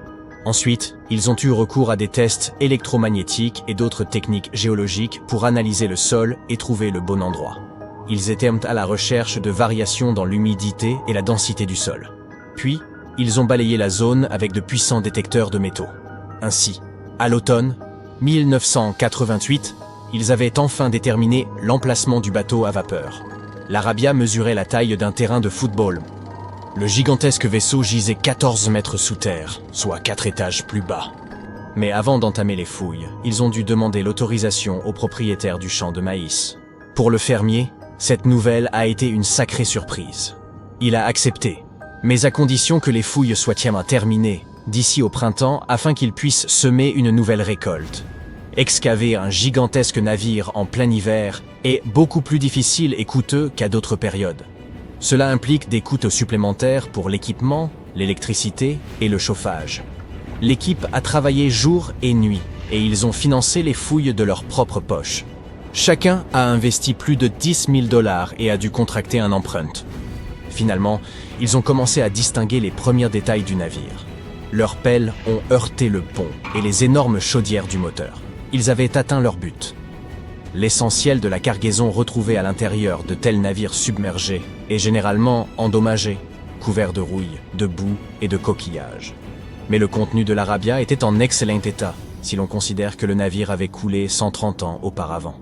[SPEAKER 1] Ensuite, ils ont eu recours à des tests électromagnétiques et d'autres techniques géologiques pour analyser le sol et trouver le bon endroit. Ils étaient à la recherche de variations dans l'humidité et la densité du sol. Puis, ils ont balayé la zone avec de puissants détecteurs de métaux. Ainsi, à l'automne 1988, ils avaient enfin déterminé l'emplacement du bateau à vapeur. L'Arabia mesurait la taille d'un terrain de football. Le gigantesque vaisseau gisait 14 mètres sous terre, soit 4 étages plus bas. Mais avant d'entamer les fouilles, ils ont dû demander l'autorisation au propriétaire du champ de maïs. Pour le fermier, cette nouvelle a été une sacrée surprise. Il a accepté, mais à condition que les fouilles soient terminées d'ici au printemps afin qu'il puisse semer une nouvelle récolte. Excaver un gigantesque navire en plein hiver est beaucoup plus difficile et coûteux qu'à d'autres périodes. Cela implique des coûts supplémentaires pour l'équipement, l'électricité et le chauffage. L'équipe a travaillé jour et nuit et ils ont financé les fouilles de leur propre poche. Chacun a investi plus de 10 000 $ et a dû contracter un emprunt. Finalement, ils ont commencé à distinguer les premiers détails du navire. Leurs pelles ont heurté le pont et les énormes chaudières du moteur. Ils avaient atteint leur but. L'essentiel de la cargaison retrouvée à l'intérieur de tels navires submergés est généralement endommagé, couvert de rouille, de boue et de coquillages. Mais le contenu de l'Arabia était en excellent état, si l'on considère que le navire avait coulé 130 ans auparavant.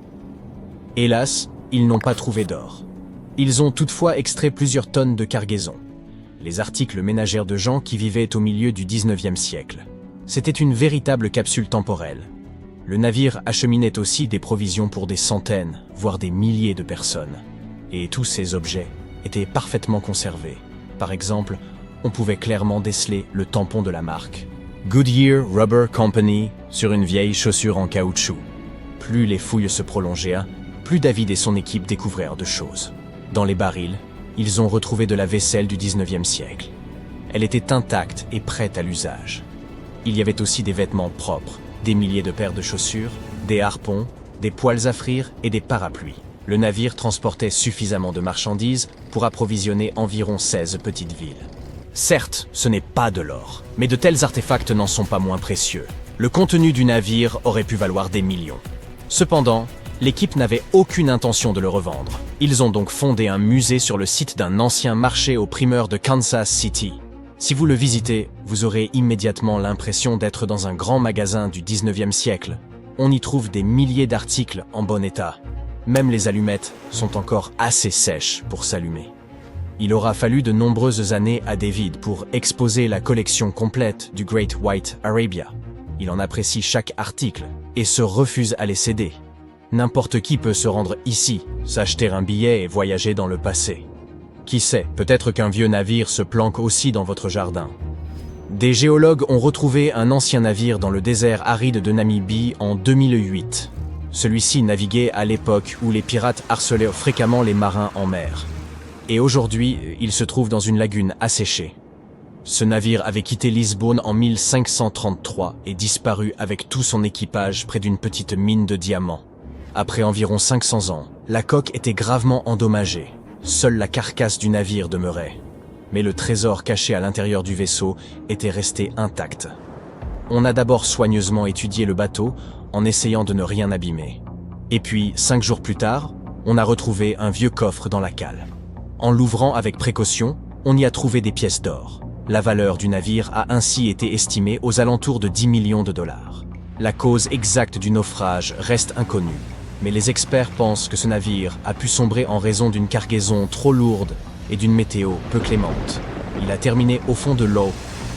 [SPEAKER 1] Hélas, ils n'ont pas trouvé d'or. Ils ont toutefois extrait plusieurs tonnes de cargaison. Les articles ménagères de gens qui vivaient au milieu du 19e siècle. C'était une véritable capsule temporelle. Le navire acheminait aussi des provisions pour des centaines, voire des milliers de personnes. Et tous ces objets étaient parfaitement conservés. Par exemple, on pouvait clairement déceler le tampon de la marque Goodyear Rubber Company sur une vieille chaussure en caoutchouc. Plus les fouilles se prolongeaient, plus David et son équipe découvrirent de choses. Dans les barils, ils ont retrouvé de la vaisselle du 19e siècle. Elle était intacte et prête à l'usage. Il y avait aussi des vêtements propres, des milliers de paires de chaussures, des harpons, des poêles à frire et des parapluies. Le navire transportait suffisamment de marchandises pour approvisionner environ 16 petites villes. Certes, ce n'est pas de l'or, mais de tels artefacts n'en sont pas moins précieux. Le contenu du navire aurait pu valoir des millions. Cependant, l'équipe n'avait aucune intention de le revendre. Ils ont donc fondé un musée sur le site d'un ancien marché aux primeurs de Kansas City. Si vous le visitez, vous aurez immédiatement l'impression d'être dans un grand magasin du 19e siècle. On y trouve des milliers d'articles en bon état. Même les allumettes sont encore assez sèches pour s'allumer. Il aura fallu de nombreuses années à David pour exposer la collection complète du Great White Arabia. Il en apprécie chaque article et se refuse à les céder. N'importe qui peut se rendre ici, s'acheter un billet et voyager dans le passé. Qui sait, peut-être qu'un vieux navire se planque aussi dans votre jardin. Des géologues ont retrouvé un ancien navire dans le désert aride de Namibie en 2008. Celui-ci naviguait à l'époque où les pirates harcelaient fréquemment les marins en mer. Et aujourd'hui, il se trouve dans une lagune asséchée. Ce navire avait quitté Lisbonne en 1533 et disparu avec tout son équipage près d'une petite mine de diamants. Après environ 500 ans, la coque était gravement endommagée. Seule la carcasse du navire demeurait. Mais le trésor caché à l'intérieur du vaisseau était resté intact. On a d'abord soigneusement étudié le bateau en essayant de ne rien abîmer. Et puis, 5 jours plus tard, on a retrouvé un vieux coffre dans la cale. En l'ouvrant avec précaution, on y a trouvé des pièces d'or. La valeur du navire a ainsi été estimée aux alentours de 10 millions de dollars. La cause exacte du naufrage reste inconnue. Mais les experts pensent que ce navire a pu sombrer en raison d'une cargaison trop lourde et d'une météo peu clémente. Il a terminé au fond de l'eau,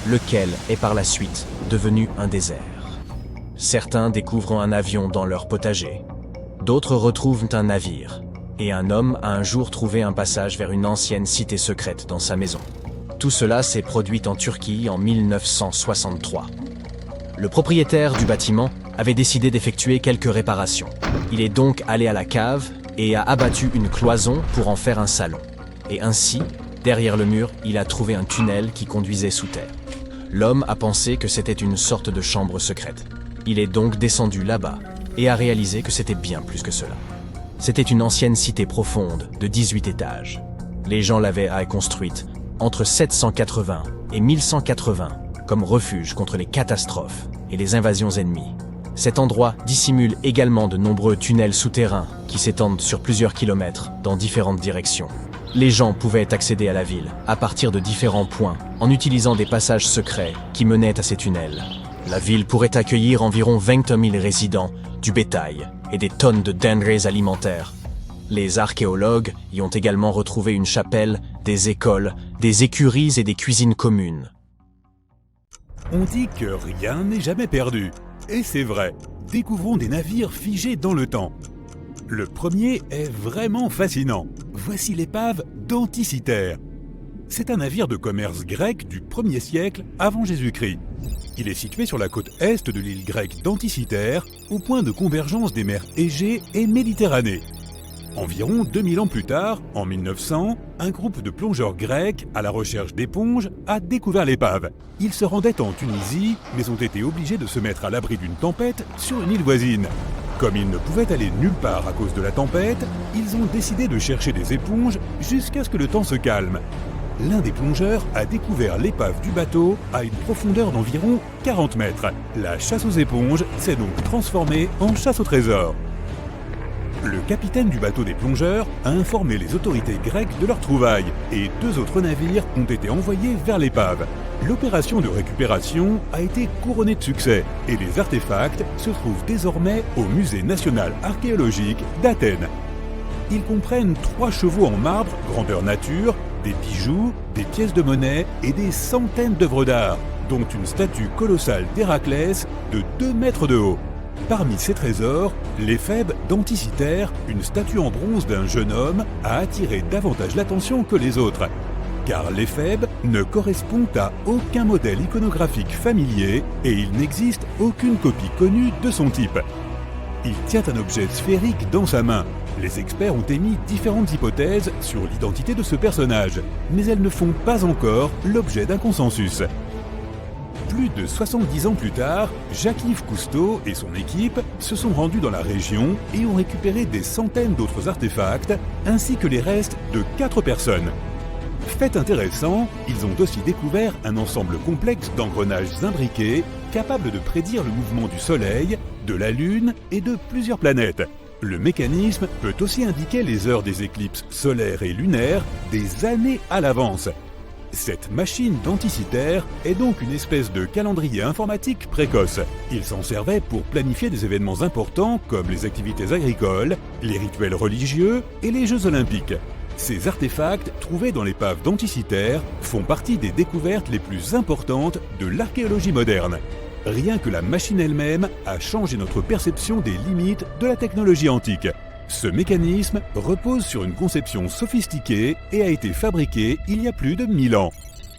[SPEAKER 1] lequel est par la suite devenu un désert. Certains découvrent un avion dans leur potager. D'autres retrouvent un navire. Et un homme a un jour trouvé un passage vers une ancienne cité secrète dans sa maison. Tout cela s'est produit en Turquie en 1963. Le propriétaire du bâtiment avait décidé d'effectuer quelques réparations. Il est donc allé à la cave et a abattu une cloison pour en faire un salon. Et ainsi, derrière le mur, il a trouvé un tunnel qui conduisait sous terre. L'homme a pensé que c'était une sorte de chambre secrète. Il est donc descendu là-bas et a réalisé que c'était bien plus que cela. C'était une ancienne cité profonde de 18 étages. Les gens l'avaient construite entre 780 et 1180 comme refuge contre les catastrophes et les invasions ennemies. Cet endroit dissimule également de nombreux tunnels souterrains qui s'étendent sur plusieurs kilomètres dans différentes directions. Les gens pouvaient accéder à la ville à partir de différents points en utilisant des passages secrets qui menaient à ces tunnels. La ville pourrait accueillir environ 20 000 résidents, du bétail et des tonnes de denrées alimentaires. Les archéologues y ont également retrouvé une chapelle, des écoles, des écuries et des cuisines communes.
[SPEAKER 2] On dit que rien n'est jamais perdu. Et c'est vrai, découvrons des navires figés dans le temps. Le premier est vraiment fascinant. Voici l'épave d'Anticythère. C'est un navire de commerce grec du 1er siècle avant Jésus-Christ. Il est situé sur la côte est de l'île grecque d'Anticythère, au point de convergence des mers Égée et Méditerranée. Environ 2000 ans plus tard, en 1900, un groupe de plongeurs grecs à la recherche d'éponges a découvert l'épave. Ils se rendaient en Tunisie, mais ont été obligés de se mettre à l'abri d'une tempête sur une île voisine. Comme ils ne pouvaient aller nulle part à cause de la tempête, ils ont décidé de chercher des éponges jusqu'à ce que le temps se calme. L'un des plongeurs a découvert l'épave du bateau à une profondeur d'environ 40 mètres. La chasse aux éponges s'est donc transformée en chasse au trésor. Le capitaine du bateau des plongeurs a informé les autorités grecques de leur trouvaille et 2 autres navires ont été envoyés vers l'épave. L'opération de récupération a été couronnée de succès et les artefacts se trouvent désormais au Musée national archéologique d'Athènes. Ils comprennent 3 chevaux en marbre, grandeur nature, des bijoux, des pièces de monnaie et des centaines d'œuvres d'art, dont une statue colossale d'Héraclès de 2 mètres de haut. Parmi ces trésors, l'éphèbe d'Anticythère, une statue en bronze d'un jeune homme, a attiré davantage l'attention que les autres. Car l'éphèbe ne correspond à aucun modèle iconographique familier et il n'existe aucune copie connue de son type. Il tient un objet sphérique dans sa main. Les experts ont émis différentes hypothèses sur l'identité de ce personnage, mais elles ne font pas encore l'objet d'un consensus. Plus de 70 ans plus tard, Jacques-Yves Cousteau et son équipe se sont rendus dans la région et ont récupéré des centaines d'autres artefacts, ainsi que les restes de 4 personnes. Fait intéressant, ils ont aussi découvert un ensemble complexe d'engrenages imbriqués capables de prédire le mouvement du Soleil, de la Lune et de plusieurs planètes. Le mécanisme peut aussi indiquer les heures des éclipses solaires et lunaires des années à l'avance. Cette machine d'Anticythère est donc une espèce de calendrier informatique précoce. Il s'en servait pour planifier des événements importants comme les activités agricoles, les rituels religieux et les Jeux olympiques. Ces artefacts trouvés dans l'épave d'Anticythère font partie des découvertes les plus importantes de l'archéologie moderne. Rien que la machine elle-même a changé notre perception des limites de la technologie antique. Ce mécanisme repose sur une conception sophistiquée et a été fabriqué il y a plus de 1000 ans.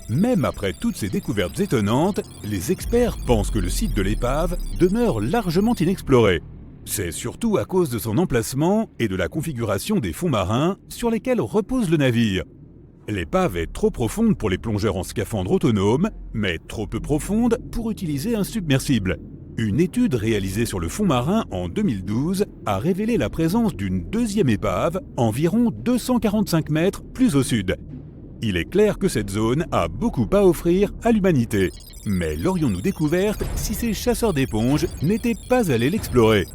[SPEAKER 2] Même après toutes ces découvertes étonnantes, les experts pensent que le site de l'épave demeure largement inexploré. C'est surtout à cause de son emplacement et de la configuration des fonds marins sur lesquels repose le navire. L'épave est trop profonde pour les plongeurs en scaphandre autonome, mais trop peu profonde pour utiliser un submersible. Une étude réalisée sur le fond marin en 2012 a révélé la présence d'une deuxième épave, environ 245 mètres plus au sud. Il est clair que cette zone a beaucoup à offrir à l'humanité. Mais l'aurions-nous découverte si ces chasseurs d'éponges n'étaient pas allés l'explorer ?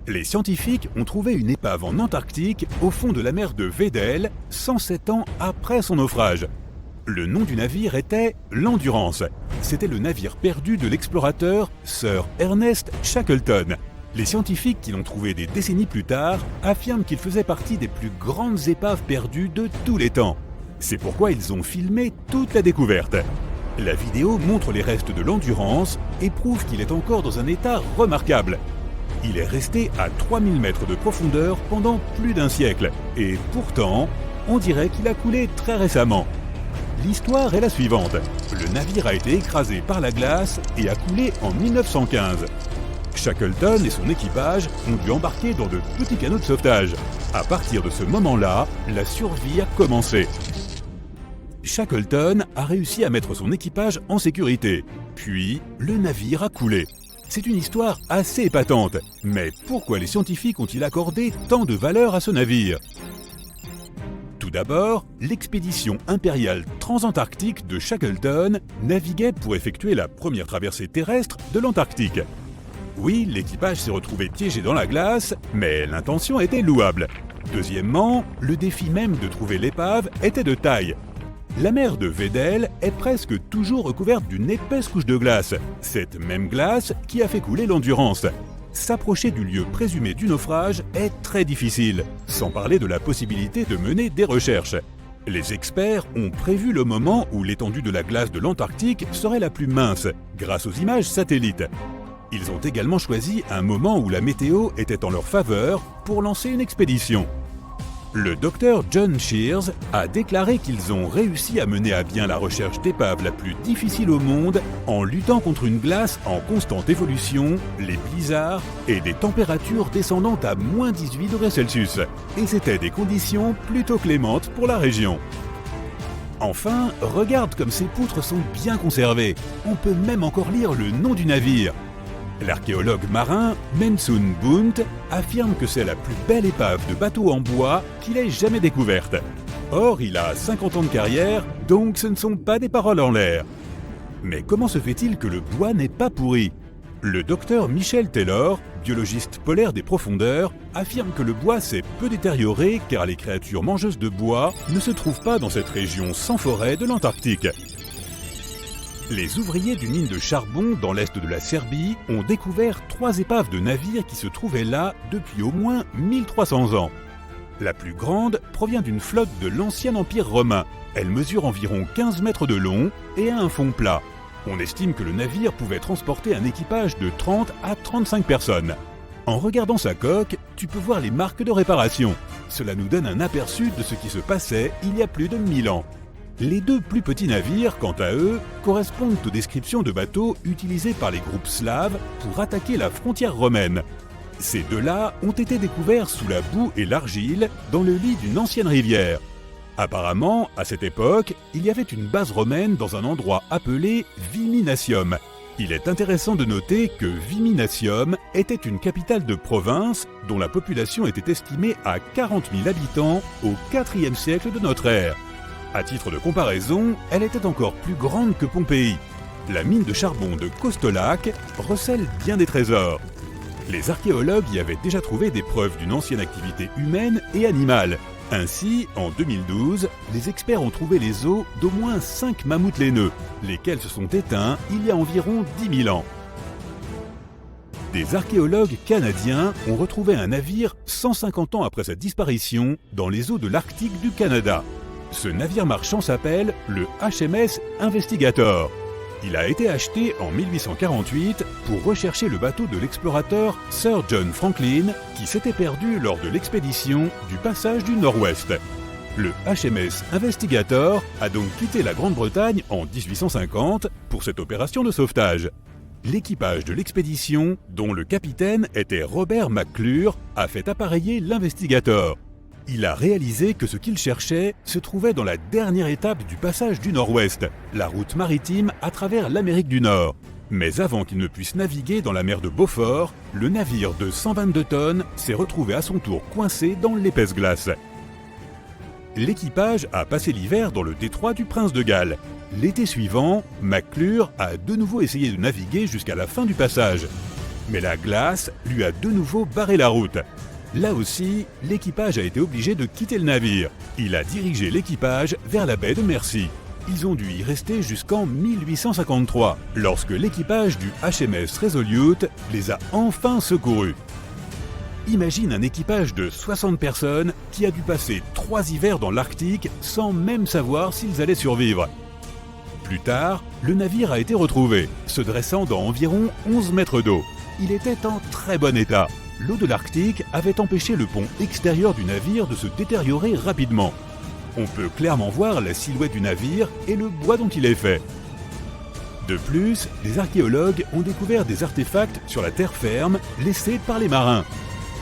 [SPEAKER 2] Les scientifiques ont trouvé une épave en Antarctique au fond de la mer de Weddell, 107 ans après son naufrage. Le nom du navire était l'Endurance. C'était le navire perdu de l'explorateur Sir Ernest Shackleton. Les scientifiques qui l'ont trouvé des décennies plus tard affirment qu'il faisait partie des plus grandes épaves perdues de tous les temps. C'est pourquoi ils ont filmé toute la découverte. La vidéo montre les restes de l'Endurance et prouve qu'il est encore dans un état remarquable. Il est resté à 3000 mètres de profondeur pendant plus d'un siècle. Et pourtant, on dirait qu'il a coulé très récemment. L'histoire est la suivante. Le navire a été écrasé par la glace et a coulé en 1915. Shackleton et son équipage ont dû embarquer dans de petits canots de sauvetage. À partir de ce moment-là, la survie a commencé. Shackleton a réussi à mettre son équipage en sécurité. Puis, le navire a coulé. C'est une histoire assez épatante. Mais pourquoi les scientifiques ont-ils accordé tant de valeur à ce navire ? Tout d'abord, l'expédition impériale transantarctique de Shackleton naviguait pour effectuer la première traversée terrestre de l'Antarctique. Oui, l'équipage s'est retrouvé piégé dans la glace, mais l'intention était louable. Deuxièmement, le défi même de trouver l'épave était de taille. La mer de Weddell est presque toujours recouverte d'une épaisse couche de glace, cette même glace qui a fait couler l'Endurance. s'approcher du lieu présumé du naufrage est très difficile, sans parler de la possibilité de mener des recherches. Les experts ont prévu le moment où l'étendue de la glace de l'Antarctique serait la plus mince, grâce aux images satellites. Ils ont également choisi un moment où la météo était en leur faveur pour lancer une expédition. Le docteur John Shears a déclaré qu'ils ont réussi à mener à bien la recherche d'épave la plus difficile au monde en luttant contre une glace en constante évolution, les blizzards et des températures descendant à moins 18 degrés Celsius. Et c'était des conditions plutôt clémentes pour la région. Enfin, regarde comme ces poutres sont bien conservées. On peut même encore lire le nom du navire. L'archéologue marin Mensun Bunt affirme que c'est la plus belle épave de bateau en bois qu'il ait jamais découverte. Or, il a 50 ans de carrière, donc ce ne sont pas des paroles en l'air. Mais comment se fait-il que le bois n'est pas pourri ? Le docteur Michel Taylor, biologiste polaire des profondeurs, affirme que le bois s'est peu détérioré car les créatures mangeuses de bois ne se trouvent pas dans cette région sans forêt de l'Antarctique. Les ouvriers d'une mine de charbon dans l'est de la Serbie ont découvert 3 épaves de navires qui se trouvaient là depuis au moins 1300 ans. La plus grande provient d'une flotte de l'ancien empire romain. Elle mesure environ 15 mètres de long et a un fond plat. On estime que le navire pouvait transporter un équipage de 30 à 35 personnes. En regardant sa coque, tu peux voir les marques de réparation. Cela nous donne un aperçu de ce qui se passait il y a plus de 1000 ans. Les 2 plus petits navires, quant à eux, correspondent aux descriptions de bateaux utilisés par les groupes slaves pour attaquer la frontière romaine. Ces 2-là ont été découverts sous la boue et l'argile dans le lit d'une ancienne rivière. Apparemment, à cette époque, il y avait une base romaine dans un endroit appelé Viminatium. Il est intéressant de noter que Viminatium était une capitale de province dont la population était estimée à 40 000 habitants au IVe siècle de notre ère. À titre de comparaison, elle était encore plus grande que Pompéi. La mine de charbon de Kostolac recèle bien des trésors. Les archéologues y avaient déjà trouvé des preuves d'une ancienne activité humaine et animale. Ainsi, en 2012, les experts ont trouvé les os d'au moins 5 mammouths laineux, lesquels se sont éteints il y a environ 10 000 ans. Des archéologues canadiens ont retrouvé un navire 150 ans après sa disparition dans les eaux de l'Arctique du Canada. Ce navire marchand s'appelle le HMS Investigator. Il a été acheté en 1848 pour rechercher le bateau de l'explorateur Sir John Franklin qui s'était perdu lors de l'expédition du passage du Nord-Ouest. Le HMS Investigator a donc quitté la Grande-Bretagne en 1850 pour cette opération de sauvetage. L'équipage de l'expédition, dont le capitaine était Robert McClure, a fait appareiller l'Investigator. Il a réalisé que ce qu'il cherchait se trouvait dans la dernière étape du passage du Nord-Ouest, la route maritime à travers l'Amérique du Nord. Mais avant qu'il ne puisse naviguer dans la mer de Beaufort, le navire de 122 tonnes s'est retrouvé à son tour coincé dans l'épaisse glace. L'équipage a passé l'hiver dans le détroit du Prince de Galles. L'été suivant, McClure a de nouveau essayé de naviguer jusqu'à la fin du passage. Mais la glace lui a de nouveau barré la route. Là aussi, l'équipage a été obligé de quitter le navire. Il a dirigé l'équipage vers la baie de Mercy. Ils ont dû y rester jusqu'en 1853, lorsque l'équipage du HMS Resolute les a enfin secourus. Imagine un équipage de 60 personnes qui a dû passer 3 hivers dans l'Arctique sans même savoir s'ils allaient survivre. Plus tard, le navire a été retrouvé, se dressant dans environ 11 mètres d'eau. Il était en très bon état. L'eau de l'Arctique avait empêché le pont extérieur du navire de se détériorer rapidement. On peut clairement voir la silhouette du navire et le bois dont il est fait. De plus, les archéologues ont découvert des artefacts sur la terre ferme laissés par les marins.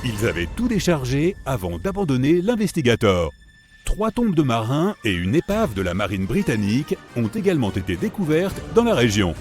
[SPEAKER 2] Ils avaient tout déchargé avant d'abandonner l'Investigator. 3 tombes de marins et une épave de la marine britannique ont également été découvertes dans la région.